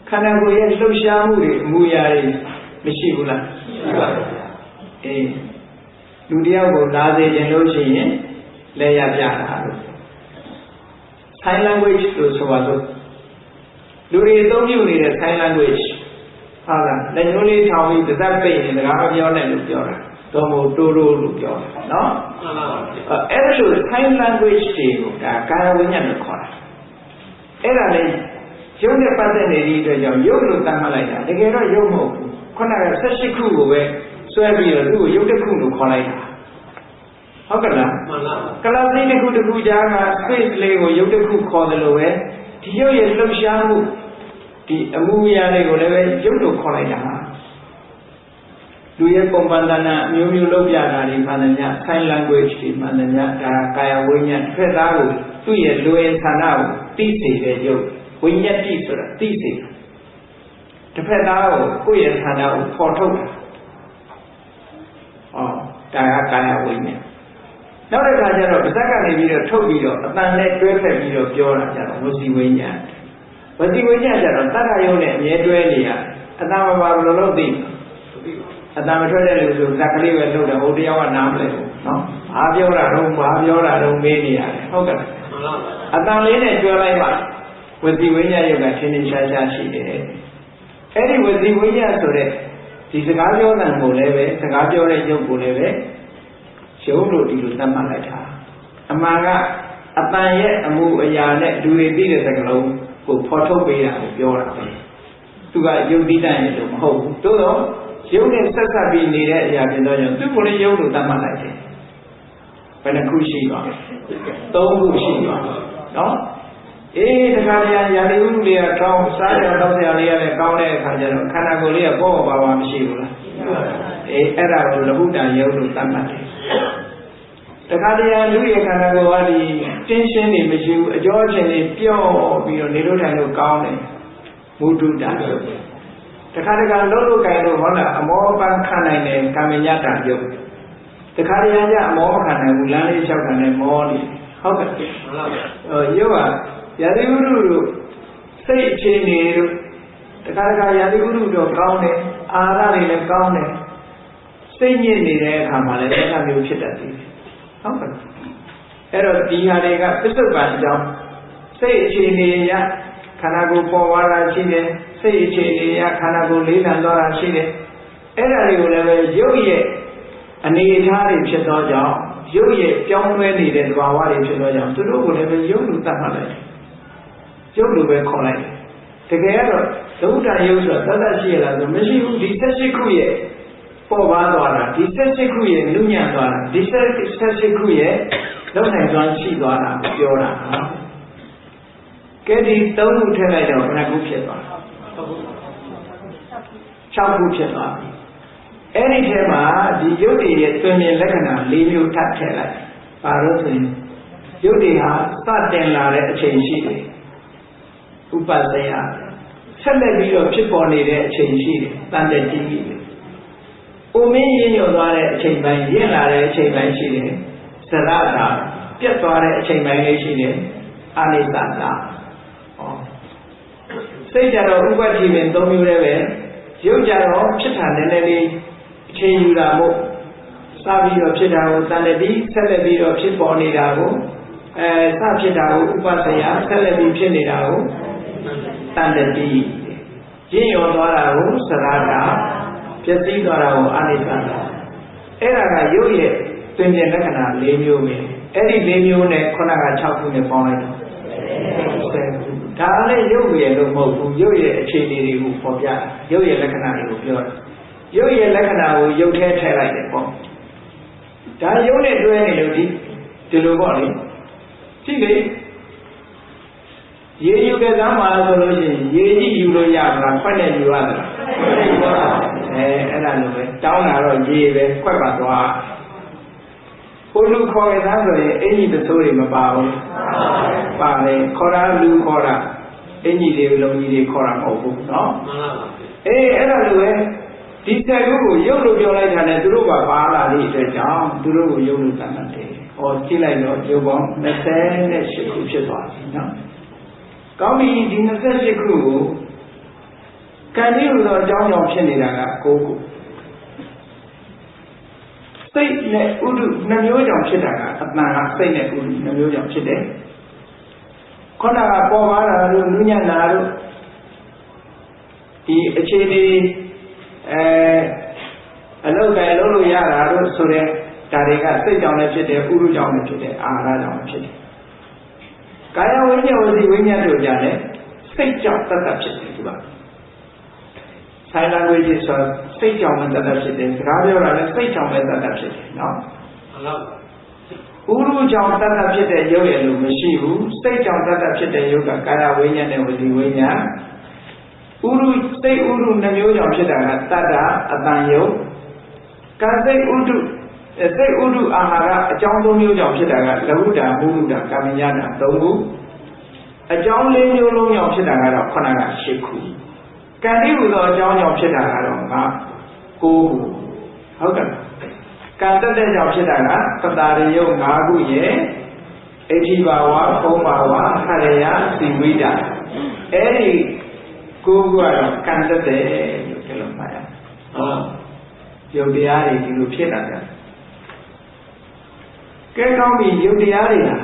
ခန္ဓာကိုယ်ရဲ့လှုပ်ရှားမှုတွေအမူအရာတွေမရှိဘူးလားရှိပါဘူးအေးလူတယောက်ကိုလာစေခြင်းလို့ရှိရင်လက်ရပြတာလို့ sign language လို့ဆိုပါစို့လူတွေအသုံးပြုနေတဲ့ sign language ဟုတ်လားလက်ညှိုးလေးထောင်ပြီးတစ်သက်ပိတ်ရင်စကားမပြောနဲ့လို့ပြောတာတော့မို့တိုးလို့ပြောတာနော်မှန်ပါပါအဲ့လို sign language တွေကိုဒါကာယဝိညာဉ်လို့ခေါ်တာအဲ့ဒါလေးရုပ်နဲ့ပတ်သက်နေတဲ့အတွက်ကြောင့်ရုပ်လို့သတ်မှတ်လိုက်တာတကယ်တော့ရုပ်မဟုတ်ဘူးခုနက18ခုကိုပဲဆွဲပြီးတော့သူ့ကိုရုပ်တစ်ခုလို့ခေါ်လိုက်တာဟုတ်ကဲ့လားမှန်ပါပါကလပ်လေးတစ်ခုကြားက space လေးကိုရုပ်တစ်ခုခေါ်တယ်လို့ပဲဒီရုပ်ရဲ့လှုပ်ရှားမှုဒီအမှုအရာတွေကိုလည်းပဲရုပ်လို့ခေါ်လိုက်တာ လူရဲ့ပုံပန်းတဏ္ဍမျိုးမျိုးလောက်ပြတာဒီမှန်တယ်ည sign language ဒီမှန်တယ်ညဒါကာယဝိညာဉ်တစ်ဖက်သားကိုသူ့ရဲ့လူရဲ့ဌာနကိုသိစေတဲ့ယုတ်ဝိညာဉ်တိဆိုတာသိစေတစ်ဖက်သားကိုကိုယ့်ရဲ့ဌာနကိုဖော်ထုတ်တာဒါကကာယဝိညာဉ်နောက်တစ်ခါကျတော့ပါးစပ်ကနေပြီးတော့ထုတ်ပြီးတော့အတန်နဲ့တွဲဖက်ပြီးတော့ပြောတာကျတော့ဝစီဝိညာဉ်ဝစီဝိညာဉ်ကျတော့တတ္တယုံနဲ့အမြဲတွဲနေရအတန်မပါဘယ်လိုလုပ်သိအတန်မထွက်တဲ့လူဆိုဇက်ကလေးပဲထုတ်တယ်ဟိုတယောက်ကနားမလဲဘူးနော်ဘာပြောတာတော့ဘာပြောတာတော့မေးနေရတယ်ဟုတ်ကဲ့အတန်လေးနဲ့ကျွဲလိုက်ပါဝစီဝိညာဉ်ရုပ်ကထင်းထင်းရှားရှားရှိတယ်အဲ့ဒီဝစီဝိညာဉ်ဆိုတဲ့ဒီစကားပြောတဲ့ကိုလည်းပဲစကားပြောတဲ့ရုပ်ကိုလည်းပဲရုပ်လို့ဒီလိုသတ်မှတ်လိုက်တာအမှန်ကအတန်ရဲ့အမှုအရာနဲ့လူတွေသိတဲ့စကားလုံးကိုဖော်ထုတ်ပေးတာကိုပြောတာပဲသူကယုတ်တိတတ်ရင်တော့မဟုတ်ဘူးသို့တော့ရုပ်နဲ့ဆက်ဆက်ပြီးနေတဲ့အရာဖြစ်တော့ကြောင့်သူ့ကိုလည်းရုပ်လို့သတ်မှတ်လိုက်တယ်ဘယ်နှခုရှိပါလဲ၃ခုရှိပါနော်အေးတခါတည်းရာသီဥတုတွေကကောင်းစားရတော့ဆရာလေးကလည်းကောင်းတဲ့အခါကျတော့ခန္ဓာကိုယ်လေးကပေါ့ပေါ့ပါပါမရှိဘူးလားအေးအဲ့ဒါကိုလဟုတန်ရုပ်လို့သတ်မှတ်တယ်တခါတည်းလူရဲ့ခန္ဓာကိုယ်ကဒီတင်းရှင်းနေမရှိဘူးအကျော်ချင်းတွေပျော့ပြီးတော့နေလို့ထိုင်လို့ကောင်းတယ်မုဒ္ဒတာရုပ်တခါတခါလုံးလို့ကြိုင်လို့ဟောတာအမောပန်းခံနိုင်တယ်ကာမညတ္တရုပ်တခါတည်းကျအမောမခံနိုင်ဘူးလမ်းလေးလျှောက်ခံတယ်မောနေဟုတ်ကဲ့ရုပ်ကရာသီဥတုတို့စိတ်အခြေအနေတို့တခါတခါရာသီဥတုတော့ကောင်းတယ်အာဟာရတွေလည်းကောင်းတယ်စိတ်ညစ်နေတဲ့အခါမှာလည်းအဲ့ဒါမျိုးဖြစ်တတ်တယ်ဟုတ်ကဲ့အဲ့တော့ဒီဟာတွေကပစ္စုပန်အကြောင်းစိတ်အခြေအနေရခန္ဓာကိုယ်ပေါ်သွားတာရှိတယ်စိတ်အခြေအနေရခန္ဓာကိုယ်လေးလံသွားတာရှိတယ်အဲ့ဒါတွေကိုလည်းပဲရုပ်ရဲ့အနေအထားတွေဖြစ်သောကြောင့်ရုပ်ရဲ့ပြောင်းလဲနေတဲ့သဘာဝတွေဖြစ်သောကြောင့်သူတို့ကိုလည်းပဲရုပ်လူသတ်မှတ်လိုက်တယ်ရုပ်လိုပဲခေါ်လိုက်တယ်တကယ်ကတော့ဒုဋ္ဌာရုပ်ဆိုတာသတ်ရှိရလားဆိုမရှိဘူးဒီ78ခုရဲ့ပေါ်ပါသွားတာဒီ78ခုရဲ့နုညံ့သွားတာဒီ78ခုရဲ့လောက်နိုင်စွမ်းရှိသွားတာပြောတာနော်ကဲဒီ3ခုထည့်လိုက်တော့ဘယ်နှခုဖြစ်သွား6ခုဖြစ်သွားပြီအဲ့ဒီထဲမှာဒီရုပ်တွေရဲ့သွင်မြင်လက္ခဏာ၄မျိုးထပ်ထည့်လိုက်ပါတော့ဆိုရင်ရုပ်တွေဟာစတင်လာတဲ့အချိန်ရှိတယ်ဥပဒယဆက်လက်ပြီးတော့ဖြစ်ပေါ်နေတဲ့အချိန်ရှိတယ်တန်တဲ့ကြီးကြီး။အိုမင်းရင်းညွတ်သွားတဲ့အချိန်ပိုင်းရင့်လာတဲ့အချိန်ပိုင်းရှိတယ်။သရတာပြတ်သွားတဲ့အချိန်ပိုင်းလေးရှိတယ်။အာနိသတာစိတ်ကြတော့ဥပ္ပတိပင်၃မျိုးတည်းပဲရုပ်ကြတော့ဖြစ်တာနည်းနည်းလေးအချိန်ယူတာမို့စပြီးတော့ဖြစ်တာကိုတန်တဲ့ဒီဆက်လက်ပြီးတော့ဖြစ်ပေါ်နေတာကိုစဖြစ်တာကိုဥပ္ပဒယဆက်လက်ပြီးဖြစ်နေတာကိုတန်တတိရင့်ရောသွားတာကိုသရတာပျက်စီးသွားတာကိုအာနိသတာအဲ့ဒါကရုပ်ရဲ့သင်္ကြန်လက္ခဏာ၄မျိုးပဲအဲ့ဒီ၄မျိုးနဲ့ခုနက6ခုနဲ့ပေါင်းလိုက်တော့ဒါလည်းရုပ်ရဲ့လို့မဟုတ်ဘူးရုပ်ရဲ့အခြေအနေတွေကိုပေါ်ပြရုပ်ရဲ့လက္ခဏာတွေကိုပြောတာရုပ်ရဲ့လက္ခဏာကိုရုပ်ထဲထည့်လိုက်တယ်ပေါ့ဒါရုပ်နဲ့တွဲနေလို့ဒီလိုပေါ့လေကြည့်လေရေယူတဲ့ကမ်းမှာဆိုလို့ရှိရင်ရေကြီးယူလို့ရမလားခွက်နဲ့ယူရသလားအဲ့ဒါလိုပဲတောင်းတာတော့ရေပဲခွက်ပါသွားဘုလူခေါ်ရတာဆိုရင်အင်ကြီးပစိုးတွေမပါဘူးပါလေခေါ်တာလူခေါ်တာအင်ကြီးတွေလုံးကြီးတွေခေါ်တာမဟုတ်ဘူးနော်အေးအဲ့ဒါလိုပဲဒီဆယ်ခုကိုရုပ်လို့ပြောလိုက်တာနဲ့သူတို့ကပါလာတဲ့အတွက်ကြောင့်သူတို့ကိုရုပ်လို့တတ်မှတ်တယ်ဟောကြည့်လိုက်တော့ရုပ်ပေါင်း28ခုဖြစ်သွားပြီနော်ကောင်းပြီဒီ28ခုကိုကံပြီးလို့အကြောင်းကြောင့်ဖြစ်နေတာက9ခုစိတ်နဲ့ဥဒု2မျိုးကြောင့်ဖြစ်တာကအတန်ကစိတ်နဲ့ဥဒု2မျိုးကြောင့်ဖြစ်တယ်ခုနကပေါ်ပါတာလို့နုညံ့တာလို့ဒီအခြေအနေအလုပ်တိုင်းလုပ်လို့ရတာလို့ဆိုတဲ့ဒါတွေကစိတ်ကြောင့်လည်းဖြစ်တယ်ဥဒုကြောင့်လည်းဖြစ်တယ်အာဟာရကြောင့်လည်းဖြစ်တယ်ကာယဝိညာဉ်ဝစီဝိညာဉ်တို့ကြတယ်စိတ်ကြောင့်တတ်တတ်ဖြစ်တယ်ဒီပါဆိုင်လန်ဝေးကြီးဆိုစိတ်ကြောင့်တတ်တတ်ဖြစ်တယ်စကားပြောတာလည်းစိတ်ကြောင့်ပဲတတ်တတ်ဖြစ်တယ်နော်ဟုတ်ဥရုကြောင့်တတ်တတ်ဖြစ်တဲ့ရုပ်ရည်လို့မရှိဘူးစိတ်ကြောင့်တတ်တတ်ဖြစ်တဲ့ရုပ်ကကာယဝိညာဉ်နဲ့ဝစီဝိညာဉ်ဥရုစိတ်ဥရု2မျိုးကြောင့်ဖြစ်တာကတတ္တအတန်ယုတ် ကံစိတ်ဥဒုစိတ်ဥဒုအာဟာရအကြောင်း၃မျိုးကြောင့်ဖြစ်တာကလဟုတာမုဟုတာကာမညတာ၃ခုအကြောင်း၄မျိုးလုံးကြောင့်ဖြစ်တာကတော့ခုနက၈ခုကံတိဟူသောအကြောင်းကြောင့်ဖြစ်တာကတော့9ခုဟုတ်ကဲ့ကံတက်တဲ့ကြောင့်ဖြစ်တာကပတာရယုတ်5ခုရဲ့အဋ္ဌိဘာဝဘုံဘာဝခရယစီဝိတာအဲ့ဒီ9ခုကတော့ကံတက်တဲ့လို့ပြောလို့မှာယုတ်တရားတွေဒီလိုဖြစ်တာကကဲကောင်းပြီယုတ်တရားတွေဟာ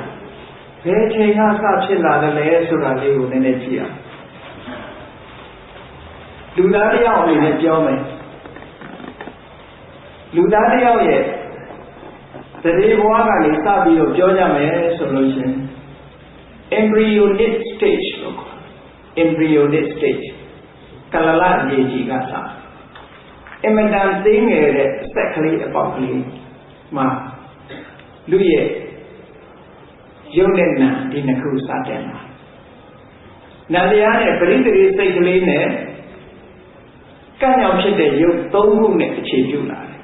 ဘယ်ချိန်ကစဖြစ်လာတယ်လဲဆိုတာလေးကိုနည်းနည်းကြည့်အောင်လူသားတစ်ယောက်အနေနဲ့ပြောမယ်လူသားတစ်ယောက်ရဲ့တရေဘဝကနေစပြီးတော့ပြောကြမယ်ဆိုလို့ရှိရင် embryonic stage လို့ခေါ် embryonic stage ကလလရေကြီးကစအင်မတန်သေးငယ်တဲ့အဆက်ကလေးအပေါက်ကလေးမှာလူရဲ့ရုပ်နဲ့နာဒီနှစ်ခုစတဲ့မှာနာတရားနဲ့ပရိသေရိစိတ်ကလေးနဲ့ကံ့ကြောင့်ဖြစ်တဲ့ရုပ်၃ခုနဲ့အခြေပြုလာတယ်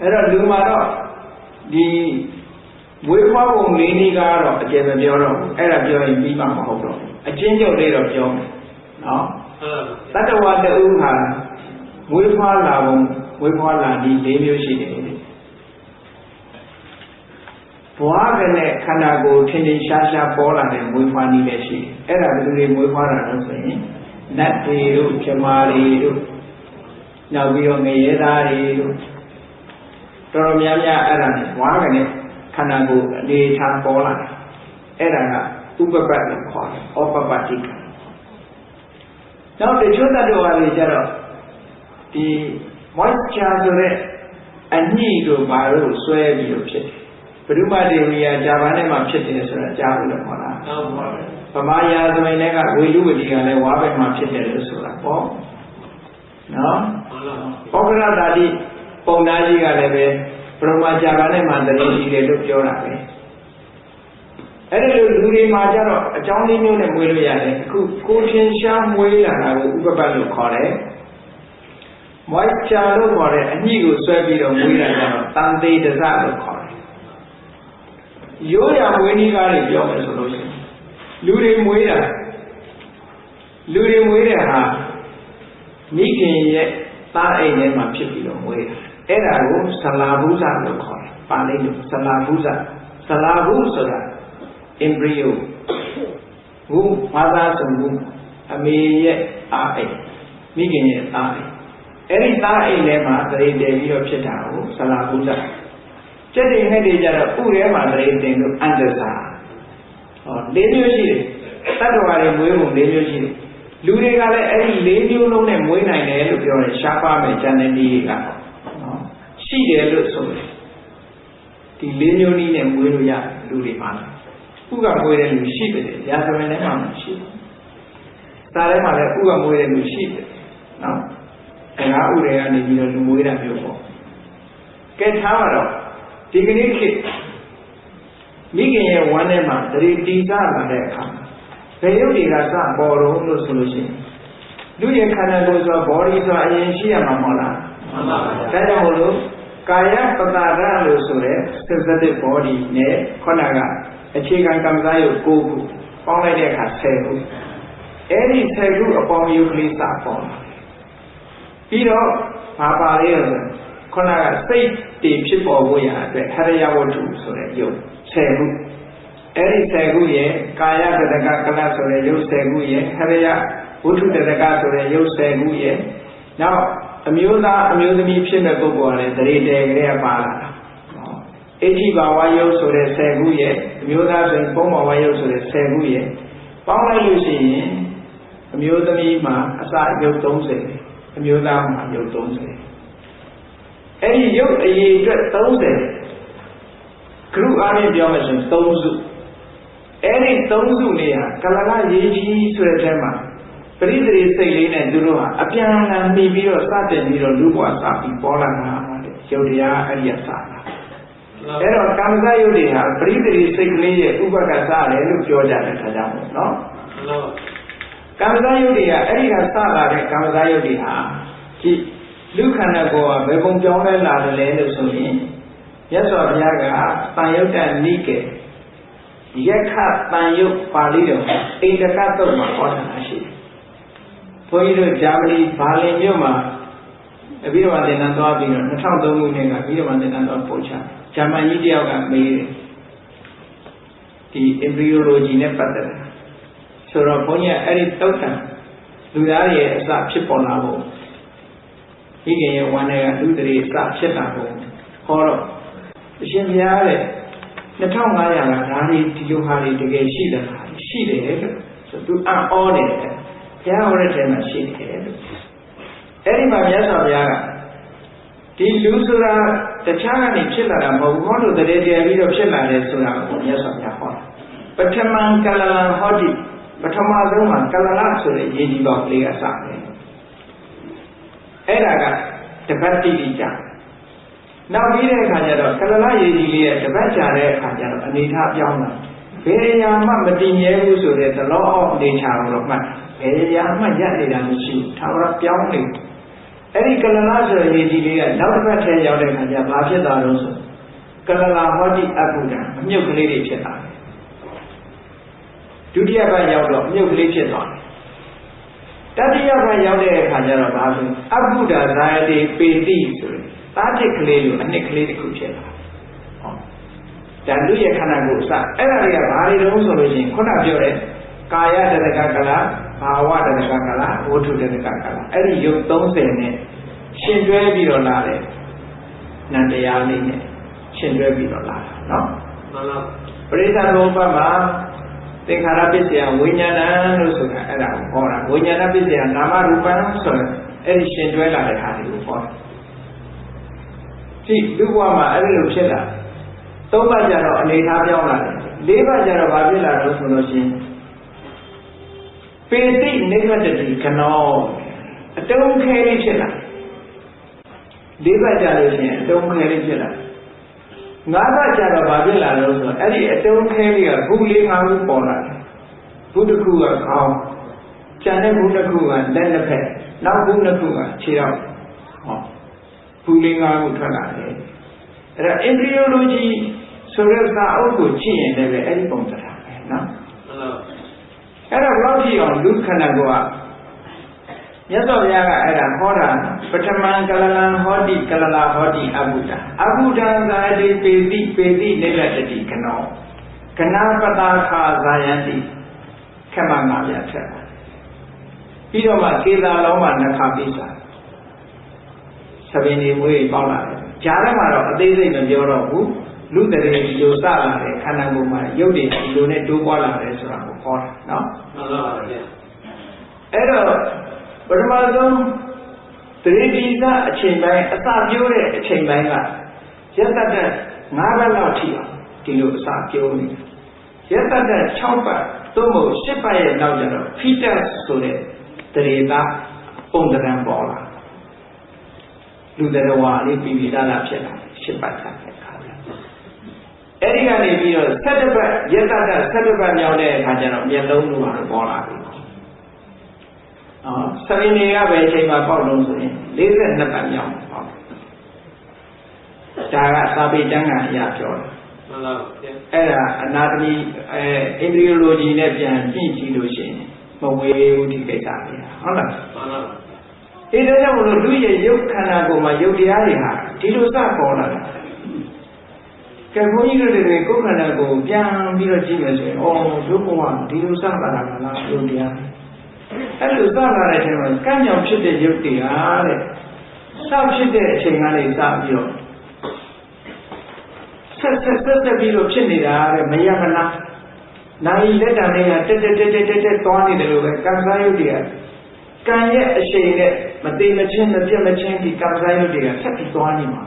အဲ့တော့လူမှာတော့ဒီဝေဖွားပုံ၄နည်းကတော့အကျယ်မပြောတော့ဘူးအဲ့ဒါပြောရင်ပြီးမှမဟုတ်တော့ဘူးအချင်းချုပ်လေးတော့ပြောမယ်နော်တတ္တဝါတူဟာဝေဖွားလာပုံဝေဖွားလာဒီ၄မျိုးရှိတယ်ဘဝကနဲ့ခန္ဓာကိုယ်ထင်ထင်ရှားရှားပေါ်လာတဲ့မွေးဖွားနည်းလည်းရှိတယ်။အဲ့ဒါဘယ်သူတွေမွေးဖွားတာလဲဆိုရင်နတ်တွေတို့ပြမာတွေတို့နောက်ပြီးတော့ငရဲသားတွေတို့တော်တော်များများအဲ့ဒါနဲ့ဘဝကနဲ့ခန္ဓာကိုယ်အနေထားပေါ်လာတယ်။အဲ့ဒါကဥပပတ်လို့ခေါ်တယ်။ဩပပတိက။နောက်တချို့တ attva တွေကြတော့ဒီ moisture ဆိုတဲ့အညှိတို့ဘာလို့ဆွဲပြီးတော့ဖြစ်တယ်ဘုရုမဒေဝီယာဂျာပန်နဲ့မှဖြစ်တယ်ဆိုတာကြားဘူးလို့ခေါ်တာဟုတ်ပါဘူးဗမာယာသမိုင်းတွေကဝေလူဝတီကလည်းဝါဘက်မှာဖြစ်တယ်လို့ဆိုတာပေါ့နော်ပောက္ခရတာတိပုံသားကြီးကလည်းပဲဘုရုမဂျာပန်နဲ့မှတရေရှိတယ်လို့ပြောတာပဲအဲ့ဒီလိုလူတွေမှာကြတော့အကြောင်းလေးမျိုးနဲ့မွေးလို့ရတယ်အခုကိုထင်ရှားမွေးလာတာကိုဥပပတ်လို့ခေါ်တယ် moisture လို့ခေါ်တဲ့အညှိကိုဆွဲပြီးတော့မွေးတာကြတော့တန်သေးတစလို့ခေါ်တယ်ရိုးရာမွေးနည်းကားတွေပြောမယ်ဆိုလို့ရှိရင်လူတွေမွေးတဲ့ဟာမိခင်ရဲ့သားအိမ်ထဲမှာဖြစ်ပြီးတော့မွေးတာအဲ့ဒါကိုဆလာဘုဇလို့ခေါ်တယ်ပါဠိလိုဆလာဘုဆိုတာ embryo ဘုဘာသာဆိုမှုအမေရဲ့သားအိမ်မိခင်ရဲ့သားအိမ်အဲ့ဒီသားအိမ်ထဲမှာတရေတည်ပြီးတော့ဖြစ်တာကိုဆလာဘုဇကျက်တွေနဲ့တွေကြတော့ဥထဲမှာတရေတင်လို့အန္တစာဟော၄မျိုးရှိတယ်တတ္တဝါတွေမွေးပုံ၄မျိုးရှိတယ်လူတွေကလည်းအဲ့ဒီ၄မျိုးလုံးနဲ့မွေးနိုင်တယ်လို့ပြောရင်ရှားပါမယ်ကျန်တဲ့နည်းတွေကနော်ရှိတယ်လို့ဆိုတယ်ဒီ၄မျိုးနည်းနဲ့မွေးလို့ရလူတွေပါဥကမွေးတဲ့လူရှိတယ်ရာဇဝင်ထဲမှာမရှိဘူးစာထဲမှာလည်းဥကမွေးတဲ့လူရှိတယ်နော်ငါဥတွေကနေပြီးတော့လူမွေးတာမျိုးပေါ့ကဲထားပါတော့ဒီကနေ့ခေတ်မိခင်ရဲ့ဝမ်းထဲမှာတရေတီးစားလာတဲ့အခါဘယ်ရုပ်တွေကစပေါ်တော့လို့ဆိုလို့ရှိရင်လူရဲ့ခန္ဓာကိုယ်ဆို body ဆိုအရင်ရှိရမှာမဟုတ်လားမှန်ပါပါဒါကြောင့်မို့လို့ကာယပတာရလို့ဆိုတဲ့ sensitive body နဲ့ခုနကအခြေခံကံစားရုပ်9ခုပေါင်းလိုက်တဲ့အခါ10ခုအဲ့ဒီ10ခုအပေါင်းရုပ်ကလေးစပေါ်လာပြီးတော့ဘာပါလဲဆိုခုနကစိတ်တည်ဖြစ်ပေါ်ဖို့ရအတွက်ဟရယဝတ္ထုဆိုတဲ့ယုတ်10ခုအဲ့ဒီ10ခုရဲ့ကာယတတကကလဆိုတဲ့ယုတ်10ခုရဲ့ဟရယဝတ္ထုတတကဆိုတဲ့ယုတ်10ခုရဲ့နောက်အမျိုးသားအမျိုးသမီးဖြစ်တဲ့ပုဂ္ဂိုလ်ကလည်းတရေတဲကလေးပါလာတာအဋ္ဌိဘာဝယုတ်ဆိုတဲ့10ခုရဲ့အမျိုးသားဆိုရင်ပုံဘာဝယုတ်ဆိုတဲ့10ခုရဲ့ပေါင်းလိုက်လို့ရှိရင်အမျိုးသမီးမှာအစယုတ်30အမျိုးသားမှာယုတ်30အဲ့ဒီရုပ်အရေအတွက်30ဂရုအားဖြင့်ပြောမှဆိုရင်3စုအဲ့ဒီ3စုနေဟာကလလရေးကြီးဆိုတဲ့အဲမှာပရိသေစိတ်လေးနဲ့သူတို့ဟာအပြန်အလှန်ပြီးတော့စတင်ပြီးတော့လူ့ဘဝစပြီးပေါ်လာတာတဲ့ရုပ်တရားအဲ့ဒီအစတာအဲ့တော့ကာမဇယုတ်တွေဟာပရိသေစိတ်ကလေးရဲ့ဥပက္ခစားတယ်လို့ပြောကြတယ်ခါကြောင့်နော်ကာမဇယုတ်တွေကအဲ့ဒီကစလာတဲ့ကာမဇယုတ်တွေဟာဒီ လူခန္ဓာကိုယ်ကဘယ်ပုံပြောင်းလဲလာတယ်လဲလို့ဆိုရင်မြတ်စွာဘုရားကတန်ယုတ်တနိကေယက္ခတန်ယုတ်ပါဠိတော်အိန္ဒကတုတ်မှာဟောတာရှိတယ်ဘုန်းကြီးတို့ဂျာမနီဘာလင်မြို့မှာအဘိဓမ္မာသင်္ကန်းသွားပြီးတော့2003ခုနှစ်ကအဘိဓမ္မာသင်္ကန်းသွားပို့ချဂျာမန်ကြီးတယောက်ကမေးတယ်ဒီ embryology နဲ့ပတ်သက်တယ်ဆိုတော့ဘုန်းကြီးအဲ့ဒီတုတ်တံလူသားရဲ့အစဖြစ်ပေါ်လာဖို့ဒီကရဲ့ဝန်တွေကလူတွေအစဖြစ်လာဖို့ဟောတော့အရှင်ဘုရားတဲ့2500ကဓာရီဒီလိုဟာတွေတကယ်ရှိတယ်ရှိတယ်လို့ဆိုသူအောနေတယ်ဘုရားဟောတဲ့ထဲမှာရှိတယ်လို့အဲ့ဒီမှာမြတ်စွာဘုရားကဒီလူဆိုတာတခြားကနေဖြစ်လာတာမဟုတ်ဘူးဟောလို့တည်းတည်းပြီးတော့ဖြစ်လာတယ်ဆိုတာကိုမြတ်စွာဘုရားဟောတာပထမကလလံဟောတိပထမဆုံးမှာကလလဆိုတဲ့ရေကြီးပေါက်ကလေးကစတယ်အဲ့ဒါကတပတ်တိတိကြနောက်ပြီးတဲ့အခါကျတော့ကလလရေကြီးလေးရဲ့တပတ်ကြာတဲ့အခါကျတော့အနေထားပြောင်းလာဘယ်ရာမှမတည်မြဲဘူးဆိုတဲ့သလောအောင်အနေချာတော့မှတ်ဘယ်ရာမှရပ်နေတာမရှိဘူးထာဝရပြောင်းနေအဲ့ဒီကလလဆိုတဲ့ရေကြီးလေးကနောက်တစ်ပတ်ထဲရောက်တဲ့အခါကျဘာဖြစ်သွားလို့ဆိုကလလဟောတိအကုဒံအမြုပ်ကလေးတွေဖြစ်လာတယ်ဒုတိယပတ်ရောက်တော့အမြုပ်ကလေးဖြစ်သွားတယ်တတိယပတ်ရောက်တဲ့အခါကျတော့ဘာဆိုအကုဒဇာတိပေတိဆိုတဲ့သားဖြစ်ကလေးလိုအနှစ်ကလေးတစ်ခုဖြစ်လာဟောဒါလူရဲ့ခန္ဓာကိုယ်အစအဲ့ဒါတွေကဘာတွေတုံးဆိုလို့ရှိရင်ခုနပြောတဲ့ကာယတရကကလဘာဝတရကကလဝတ္ထုတရကကလအဲ့ဒီယုတ်30နဲ့ရှင်တွဲပြီးတော့လာတယ်နန္တရားလေးနဲ့ရှင်တွဲပြီးတော့လာတာနော်မှန်ပါပရိသတ်ဘုံဘတ်မှာသင်္ခါရပစ္စယဝိညာဏလို့ဆိုတာအဲ့ဒါကိုဟောတာဝိညာဏပစ္စယနာမရူပံဆိုတဲ့အဲ့ဒီရှင်တွဲလာတဲ့ဟာတွေကိုဟောတာကြည့်လူဘဝမှာအဲ့ဒီလိုဖြစ်လာ၃ပတ်ကျတော့အနေထားပြောင်းလာတယ်၄ပတ်ကျတော့ဘာဖြစ်လာလို့ဆိုလို့ရှိရင်ပေတိနိဗ္ဗတတိခနောအတုံးခဲလေးဖြစ်လာ၄ပတ်ကျလို့ရှိရင်အတုံးခဲလေးဖြစ်လာ၅ပတ်ကျတော့ဘာဖြစ်လာလို့ဆိုတော့အဲ့ဒီအတုံးခဲလေးကဘူးလေး၅ခုပေါ်လာတယ်ဘူးတစ်ခုကခေါင်းကျန်တဲ့ဘူးတစ်ခုကလက်နှစ်ဖက်နောက်ဘူးနှစ်ခုကခြေထောက်ဟောဘူးလေး၅ခုထွက်လာတယ်အဲ့ဒါ embryology ဆိုတဲ့စာအုပ်ကိုကြည့်ရင်လည်းအဲ့ဒီပုံစံပဲနော်အဲ့တော့ဘလောက်ကြည့်အောင်လူခန္ဓာကိုယ်ကမြတ်စွာဘုရားကအဲ့ဒါဟောတာပထမကလလံဟောတိကလလဟောတိအဘုဒ္ဓအဘုဒ္ဓဇာတိပေတိပေတိနိဗ္ဗတတိကနောကနာပတာခာဇာယန္တိခမငါပြချက်ပြီးတော့မှကေသာလုံးမှာနှခါပိစာသဘင်နေမွေးပေါက်လာတယ်ဂျားထဲမှာတော့အသေးစိတ်မပြောတော့ဘူးလူတရေဒီလိုစလာတယ်ခန္ဓာကိုယ်မှာရုပ်တွေဒီလိုနဲ့တိုးပွားလာတယ်ဆိုတာကိုဟောတာနော်မှန်ပါပါဗျာအဲ့တော့ပထမဆုံးတရေဒီကအချိန်ပိုင်းအစပြိုးတဲ့အချိန်ပိုင်းကရက်သက်တဲ့9ပတ်လောက်ထိအောင်ဒီလိုအစပြိုးနေရက်သက်တဲ့6ပတ်သို့မဟုတ်10ပတ်ရဲ့နောက်ကျတော့ဖီတက်ဆိုတဲ့တရေသားပုံသဏ္ဍာန်ပေါ်လာလူတော်ဝါလေးပြီးပြီးသားဖြစ်လာ10ပတ်ကြာတဲ့အခါအဲ့ဒီကနေပြီးတော့17ပတ်ရက်သက်တဲ့17ပတ်မြောက်တဲ့အခါကျတော့မျက်လုံးလိုပေါ်လာပြီဆရင်းတွေကပဲအချိန်မှာပေါက်လို့ဆိုရင်42ပတ်မြောက်ပေါ့ဒါကသာပေကျမ်းဂန်အရာပြောတယ်မှန်ပါဗျာအဲ့ဒါအနာတမီembryology နဲ့ပြန်ကြည့်ကြည့်လို့ရှိရင်မဝေဘူးဒီကိစ္စတွေဟုတ်လားမှန်ပါအဲ့ဒါကြောင့်မလို့လူရဲ့ရုပ်ခန္ဓာကိုယ်မှာရုပ်တရားတွေဟာဒီလိုစပေါ်လာတာကဲဘုန်းကြီးတို့တွေကိုယ်ခန္ဓာကိုယ်ပြန်ပြီးတော့ကြည့်မယ်ဆိုရင်ဒုက္ခကဒီလိုစလာတာလားရုပ်တရားအဲ့လိုစလာတဲ့အချိန်မှာကံ့ကြောင့်ဖြစ်တဲ့ရုပ်တရားတဲ့စဖြစ်တဲ့အချိန်ကနေစပြီးတော့ဆက်ပြီးတော့ဖြစ်နေတာတဲ့မယမနာနိုင်လက်တံလေးကတက်သွားနေတယ်လို့ပဲကံစားရုပ်တွေကကံရဲ့အရှိန်နဲ့မသေးမချင်းမပြတ်မချင်းဒီကံစားရုပ်တွေကဆက်ပြီးသွားနေမှာ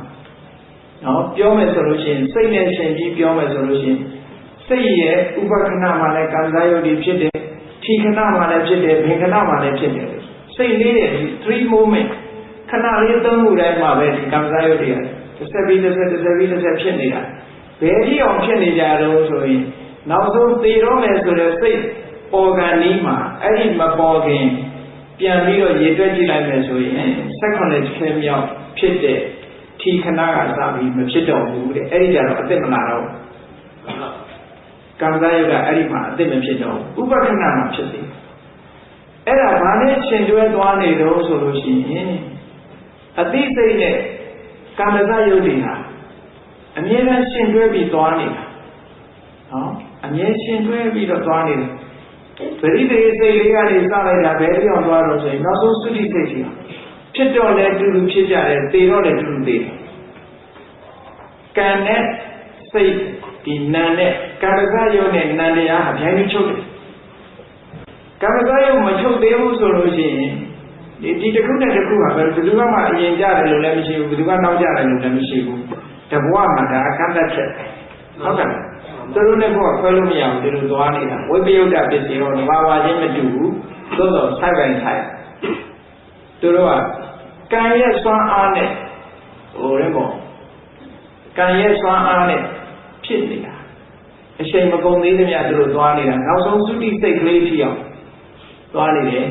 နော်ပြောမယ်ဆိုလို့ရှိရင်စိတ်နဲ့ရှင်ပြီးပြောမယ်ဆိုလို့ရှိရင်စိတ်ရဲ့ဥပခဏမှာလည်းကံစားရုပ်တွေဖြစ်တယ်ထိခဏမှာလည်းဖြစ်တယ်ဘေခဏမှာလည်းဖြစ်တယ်စိတ်လေးရဲ့ဒီ3 moment ခဏလေးသုံးခုတိုင်းမှာပဲဒီကံစားရုပ်တွေကတစ်ဆက်ပြီးဖြစ်နေတာဘယ်ဒီအောင်ဖြစ်နေကြတော့ဆိုရင်နောက်ဆုံးသေတော့မယ်ဆိုတဲ့စိတ် organ นี้မှာအဲ့ဒီမပေါ်ခင် ပြန်ပြီးတော့ရေတွက်ကြည့်လိုက်မယ်ဆိုရင်18ခဲမြောက်ဖြစ်တဲ့ထီခဏကစပြီးမဖြစ်တော့ဘူးတဲ့အဲ့ဒီကြတော့အသက်မလာတော့ကံစားရုပ်ကအဲ့ဒီမှာအသက်မဖြစ်တော့ဥပခဏမှာဖြစ်သေးအဲ့ဒါဘာနဲ့ရှင်တွဲသွားနေတော့ဆိုလို့ရှိရင်အသိစိတ်နဲ့ကံစားရုပ်တွေဟာအမြဲတမ်းရှင်တွဲပြီးသွားနေတာနော်အမြဲရှင်တွဲပြီးတော့သွားနေတယ်ပရိသေစိတ်လေးကနေစလိုက်တာဘယ်ပြောင်းသွားတော့ဆိုရင်နောက်ဆုံးသုတိစိတ်ကြီးဖြစ်တော့လည်းတူတူဖြစ်ကြတယ်သေတော့လည်းတူတူသေတယ်ကံနဲ့စိတ်ဒီနာနဲ့ကာရကယုတ်နဲ့နန္တရားအပြိုင်ချုပ်တယ်ကာရကယုတ်မချုပ်သေးဘူးဆိုလို့ရှိရင်ဒီတစ်ခုနဲ့တစ်ခုဟာဘယ်သူမှအရင်ကြတယ်လို့လည်းမရှိဘူးဘယ်သူကနောက်ကြတယ်လို့လည်းမရှိဘူးတဘဝမှာဒါအခန့်တက်ချက်ဟုတ်ကဲ့သူတို့နဲ့ဘုရားခွဲလို့မရဘူးဒီလိုသွားနေတာဝိပယုတ်တပစ္စည်းရောဘာဝချင်းမတူဘူးသို့တော့ဆိုင်ပိုင်းဆိုင်သူတို့ကကံရဲ့စွမ်းအားနဲ့ဟိုရဲပေါ့ကံရဲ့စွမ်းအားနဲ့ဖြစ်နေတာအချိန်မကုန်သေးသမျှသူတို့သွားနေတာနောက်ဆုံးသုတိစိတ်ကလေးဖြစ်အောင်သွားနေတယ်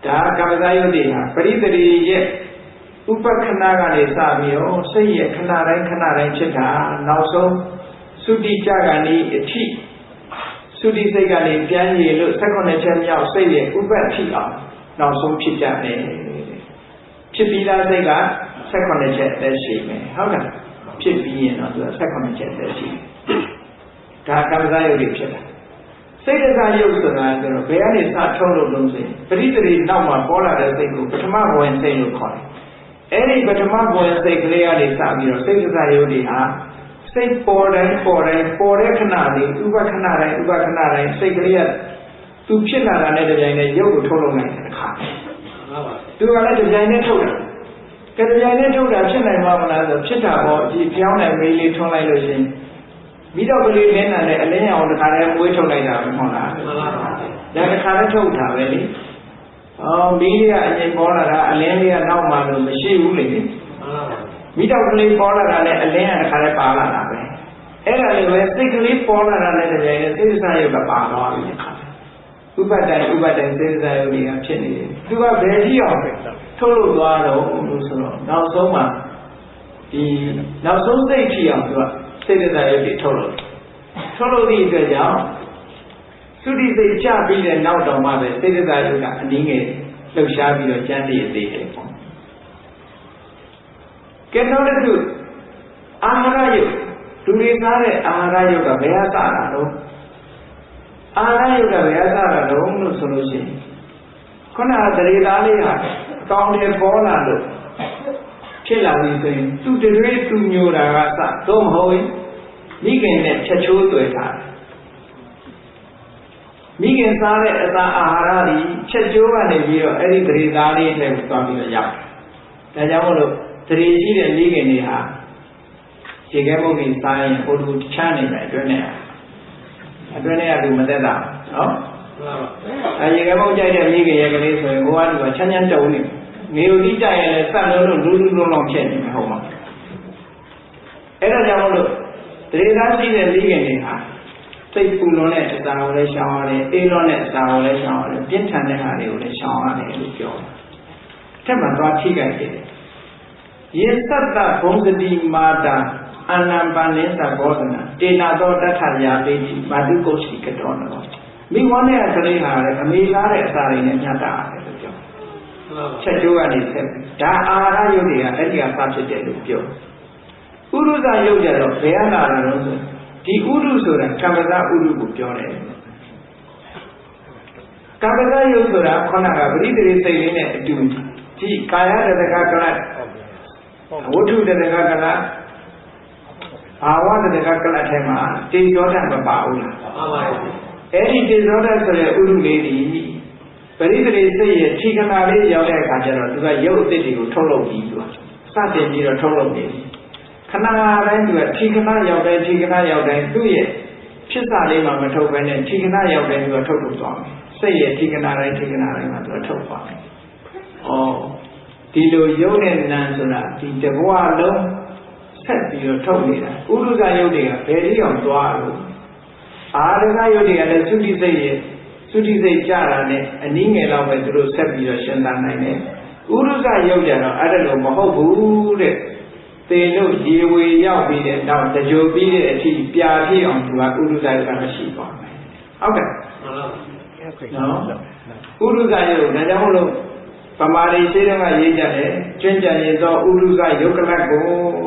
ဒါကမ္မဇယုတ်တွေဟာပရိသေရိရဲ့ဥပခဏကနေစပြီးတော့စိတ်ရဲ့ခဏတိုင်းဖြစ်တာနောက်ဆုံးသုတိကြကနေအထိသုတိစိတ်ကနေပြန်ရည်လို့18ချက်မြောက်စိတ်ရဲ့ဥပထိအောင်နောက်ဆုံးဖြစ်ကြတယ်ဖြစ်ပြီးသားစိတ်က18ချက်သက်ရှိမယ်ဟုတ်လားဖြစ်ပြီးရင်တော့သူက18ချက်သက်ရှိဒါကမ္မဇယုတ်တွေဖြစ်တာစိတ်တစားယုတ်ဆိုတာကျတော့ဘယ်ကနေစထုတ်လို့လုံးစေပရိသေရိနောက်မှာပေါ်လာတဲ့စိတ်ကိုပထမဘဝင်စိတ်လို့ခေါ်တယ်အဲ့ဒီပထမဘဝင်စိတ်ကလေးကနေစပြီးတော့စိတ်တစားယုတ်တွေဟာစိတ်ပေါ်တဲ့ခဏလေးဥပခဏတိုင်းစိတ်ကလေးကသူဖြစ်လာတာနဲ့တပြိုင်တည်းရုပ်ကိုထုတ်လုပ်နိုင်တဲ့အခါသူကလည်းတပြိုင်တည်းထုတ်တာကဲတပြိုင်တည်းထုတ်တာဖြစ်နိုင်မှာမလားဆိုဖြစ်တာပေါ့ဒီပြောင်းနိုင်မေးလေးထွန်းလိုက်လို့ရှင်မိတော့ကလေးလင်းလာတဲ့အလင်းရောင်တစ်ခါတည်းမွေးထုတ်လိုက်တာမဟုတ်လားဒါတစ်ခါတည်းထုတ်တာပဲလေမီးလေးကအရင်ပေါ်လာတာအလင်းလေးကနောက်မှလို့မရှိဘူးလေမိတော့ကလေးပေါ်လာတာနဲ့အလင်းကတစ်ခါတည်းပါလာတာပဲအဲ့ဒါလေးပဲစိတ်ကလေးပေါ်လာတာနဲ့တပြိုင်တည်းစိတ်စားရုပ်ကပါသွားပြီတစ်ခါဥပတိုင်းစိတ်စားရုပ်တွေကဖြစ်နေတယ်သူကဘယ်ကြည့်အောင်ထုတ်လို့သွားတော့လို့ဆိုတော့နောက်ဆုံးမှဒီနောက်ဆုံးစိတ်ကြည့်အောင်သူကစိတ်စားရုပ်တွေထုတ်လို့သည့်အတွက်ကြောင့်သုတိစိတ်ကြပြီးတဲ့နောက်တော့မှပဲစိတ်စားရုပ်ကအနည်းငယ်လှုပ်ရှားပြီးတော့ကျန်းတည်သေးတယ်ပေါ့ကဲနောက်တစ်ခုအာဟာရယုတ်လူတွေစားတဲ့အာဟာရယုတ်ကဘယ်ဟာစတာတော့အာဟာရယုတ်ကဘယ်ဟာစတာတော့လို့ဆိုလို့ရှိရင်ခုနကတရေသားလေးဟာကောင်းတယ်ပေါ်လာလို့ဖြစ်လာပြီဆိုရင်သူတရွေးသူညိုတာကစတော့မဟုတ်ဘူးမိခင်နဲ့ချက်ချိုးတွေ့တာမိခင်စားတဲ့အစာအာဟာရတွေချက်ချိုးကနေပြီးတော့အဲ့ဒီတရေသားလေးထဲကိုသွားပြီးတော့ရောက်တယ်ဒါကြောင့်မို့လို့တရေရှိတဲ့မိခင်တွေဟာခြေခဲမုတ်ကြီးစားရင်ဟိုလိုချမ်းနေတယ်အတွင်းနဲ့ကသူမသက်တာနော်ခြေခဲမုတ်ကြိုက်တဲ့မိခင်ရဲ့ကလေးဆိုရင်ကိုကသူကချမ်းတုံနေငေဦးကြီးကြရင်လည်းစက်လုံးလူလုံးဖြစ်နေမှာဟုတ်မှာအဲ့ဒါကြောင့်မို့လို့တရေသားရှိတဲ့မိခင်တွေဟာစိတ်ပူလွန်တဲ့အစာကိုလည်းရှောင်ရတယ်အေးလွန်တဲ့အစာကိုလည်းရှောင်ရတယ်ပြင်းထန်တဲ့ဟာတွေကိုလည်းရှောင်ရတယ်လို့ပြောတယ်ထက်မှသွားထိခိုက်တယ်ယေသတ္တဘုံစတိမာတာအနံပန္နေသဘောဓနာတေနာသောတထယာပိတိမာတုကုရှိကတော်နော်မိဝန်းတဲ့ကလေးဟာလည်းအမေကားတဲ့အစာတွေနဲ့ညှတာရတယ်လို့ပြောချက်ကျိုးကနေဆက်ဒါအာဟာရယုတ်တွေကအဲ့ဒီကစဖြစ်တယ်လို့ပြောဥရုဇယုတ်ကြတော့ဘယ်ဟာလာတယ်လို့ဆိုဒီဥရုဆိုတာကမ္မဇဥရုကိုပြောတယ်ကမ္မဇယုတ်ဆိုတာခေါဏကပရိသေရိစိတ်လေးနဲ့အတူဒီကာယတတကကလဝတ္ထုတတကကလဘာဝတတကကလထဲမှာတေဇောဓမပါဘူးလားမှန်ပါဘူးအဲ့ဒီတေဇောဓဆိုတဲ့ဥရုလေးဒီပရိသေရိစိတ်ရဲ့ခြေခဏလေးရောက်တဲ့အခါကျတော့သူကရုပ်အသစ်တွေကိုထုတ်လုပ်ပြီးသူကစတင်ပြီးတော့ထုတ်လုပ်နေတယ်ခဏတိုင်းသူကခြေခဏရောက်တိုင်းသူ့ရဲ့ဖြစ်စာလေးမှာမထုတ်ဘဲနဲ့ခြေခဏရောက်တိုင်းသူကထုတ်လို့သွားမယ်စိတ်ရဲ့ခြေခဏတိုင်းမှာသူကထုတ်သွားမယ်ဒီလိုယုံနဲ့နံဆိုတာဒီတဘဝလုံးဆက်ပြီးတော့ထုတ်နေတာဥရုဇယုတ်တွေကဘယ်နည်းအောင်သွားလို့အာရကယုတ်တွေကလည်းသုတိစိတ်ရဲ့ သုတိစိတ်ကြတာနဲ့အနည်းငယ်လောက်ပဲသူတို့ဆက်ပြီးတော့ရှင်းတာနိုင်တယ်ဥရုဇရုပ်ကြတော့အဲ့ဒါလိုမဟုတ်ဘူးတဲ့သေလို့ရေဝေရောက်ပြီးတဲ့နောက်တကြိုပြီးတဲ့အထိပြာဖြစ်အောင်သူကဥရုဇရုပ်ကမရှိပါဘူးဟုတ်ကဲ့နော်ဥရုဇရုပ်ဒါကြောင့်မလို့ပမာရိရှိတဲ့ကရေးကြတယ်ကျွမ်းကြံရသောဥရုဇယုတ်ကလတ်ကို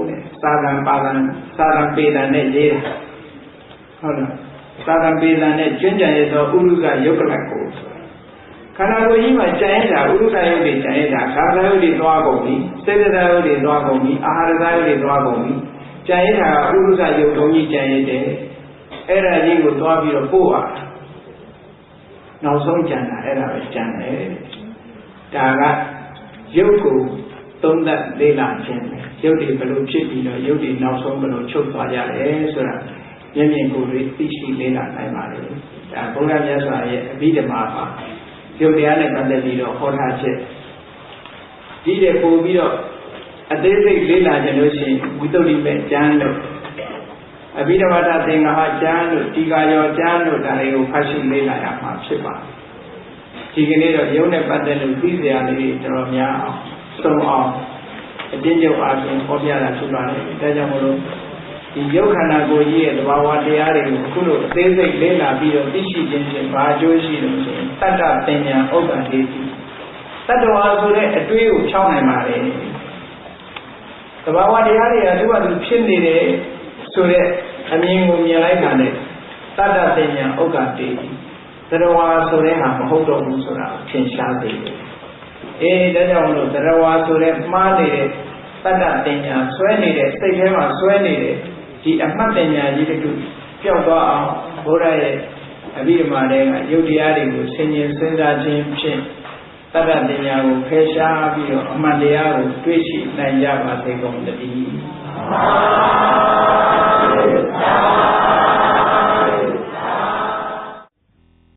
တဲ့သာသံပါဒံသာသံပေဒံနဲ့ရေးတာဟုတ်လားသာသံပေဒံနဲ့ကျွမ်းကြံရသောဥရုဇယုတ်ကလတ်ကိုခန္ဓာကိုယ်ကြီးမှာကြံရတာဥရုဇယုတ်တွေကြံရတာခန္ဓာယုတ်တွေသွားကုန်ပြီစေတသာယုတ်တွေသွားကုန်ပြီအာဟာရသာယုတ်တွေသွားကုန်ပြီကြံရတာဥရုဇယုတ်တုံးကြီးကြံရတဲ့အဲ့ဒါကြီးကိုသွားပြီးတော့ပို့ရတာနောက်ဆုံးကြံတာအဲ့ဒါပဲကြံတယ်ဒါကရုပ်ကိုသုံးသပ်လေ့လာခြင်းရုပ်တွေဘယ်လိုဖြစ်ပြီးတော့ရုပ်တွေနောက်ဆုံးဘယ်လိုချုပ်သွားကြလဲဆိုတာမျက်မြင်ကိုယ်တွေ့သိရှိလေ့လာနိုင်ပါလေဒါဘုရားမြတ်စွာရဲ့အဘိဓမ္မာပါရုပ်တရားနဲ့ပတ်သက်ပြီးတော့ဟောထားချက်ဒီတဲ့ပို့ပြီးတော့အသေးစိတ်လေ့လာကြလို့ရှိရင်ဝိသုဒ္ဓိမဲ့ကျမ်းလို့အဘိဓမ္မာတသင်္ဃာကျမ်းလို့ဒီကာယောကျမ်းလို့ဒါတွေကိုဖတ်ရှုလေ့လာရမှာဖြစ်ပါတယ်ဒီကနေ့တော့ရုပ်နဲ့ပတ်သက်လို့သိစရာလေးတွေတော်တော်များအောင်သုံးအောင်အကျဉ်းချုပ်အားဖြင့်ဟောပြတာဖြစ်ပါတယ်။ဒါကြောင့်မို့လို့ဒီရုပ်ခန္ဓာကိုယ်ကြီးရဲ့သဘာဝတရားတွေကိုအခုလိုအသေးစိတ်လေ့လာပြီးတော့သိရှိခြင်းဖြင့်ဘာအကျိုးရှိလို့ဆိုရင်တတ္တပညာဥပ္ပန္တိတတ္တဝါဆိုတဲ့အတွေးကိုဖြောင်းနိုင်ပါလေ။သဘာဝတရားတွေကသူ့ဘာသူဖြစ်နေတယ်ဆိုတဲ့အမြင်ကိုမြင်လိုက်တာနဲ့တတ္တပညာဥပ္ပန္တိတရားဝါဆိုတဲ့ဟာမဟုတ်တော့ဘူးဆိုတာထင်ရှားသေးတယ်။ဒါကြောင့်လို့တရားဝါဆိုတဲ့မှားနေတဲ့တတ္တပညာဆွဲနေတဲ့စိတ်ထဲမှာဆွဲနေတဲ့ဒီအမှတ်ပညာကြီးတစ်ခုပျောက်သွားအောင်ဘုရားရဲ့အဘိဓမ္မာတွေကယုတ်တရားတွေကိုဆင်ញင်စဉ်းစားခြင်းဖြင့်တတ္တပညာကိုဖယ်ရှားပြီးတော့အမှန်တရားကိုတွေ့ရှိနိုင်ကြပါစေကုန်သတည်း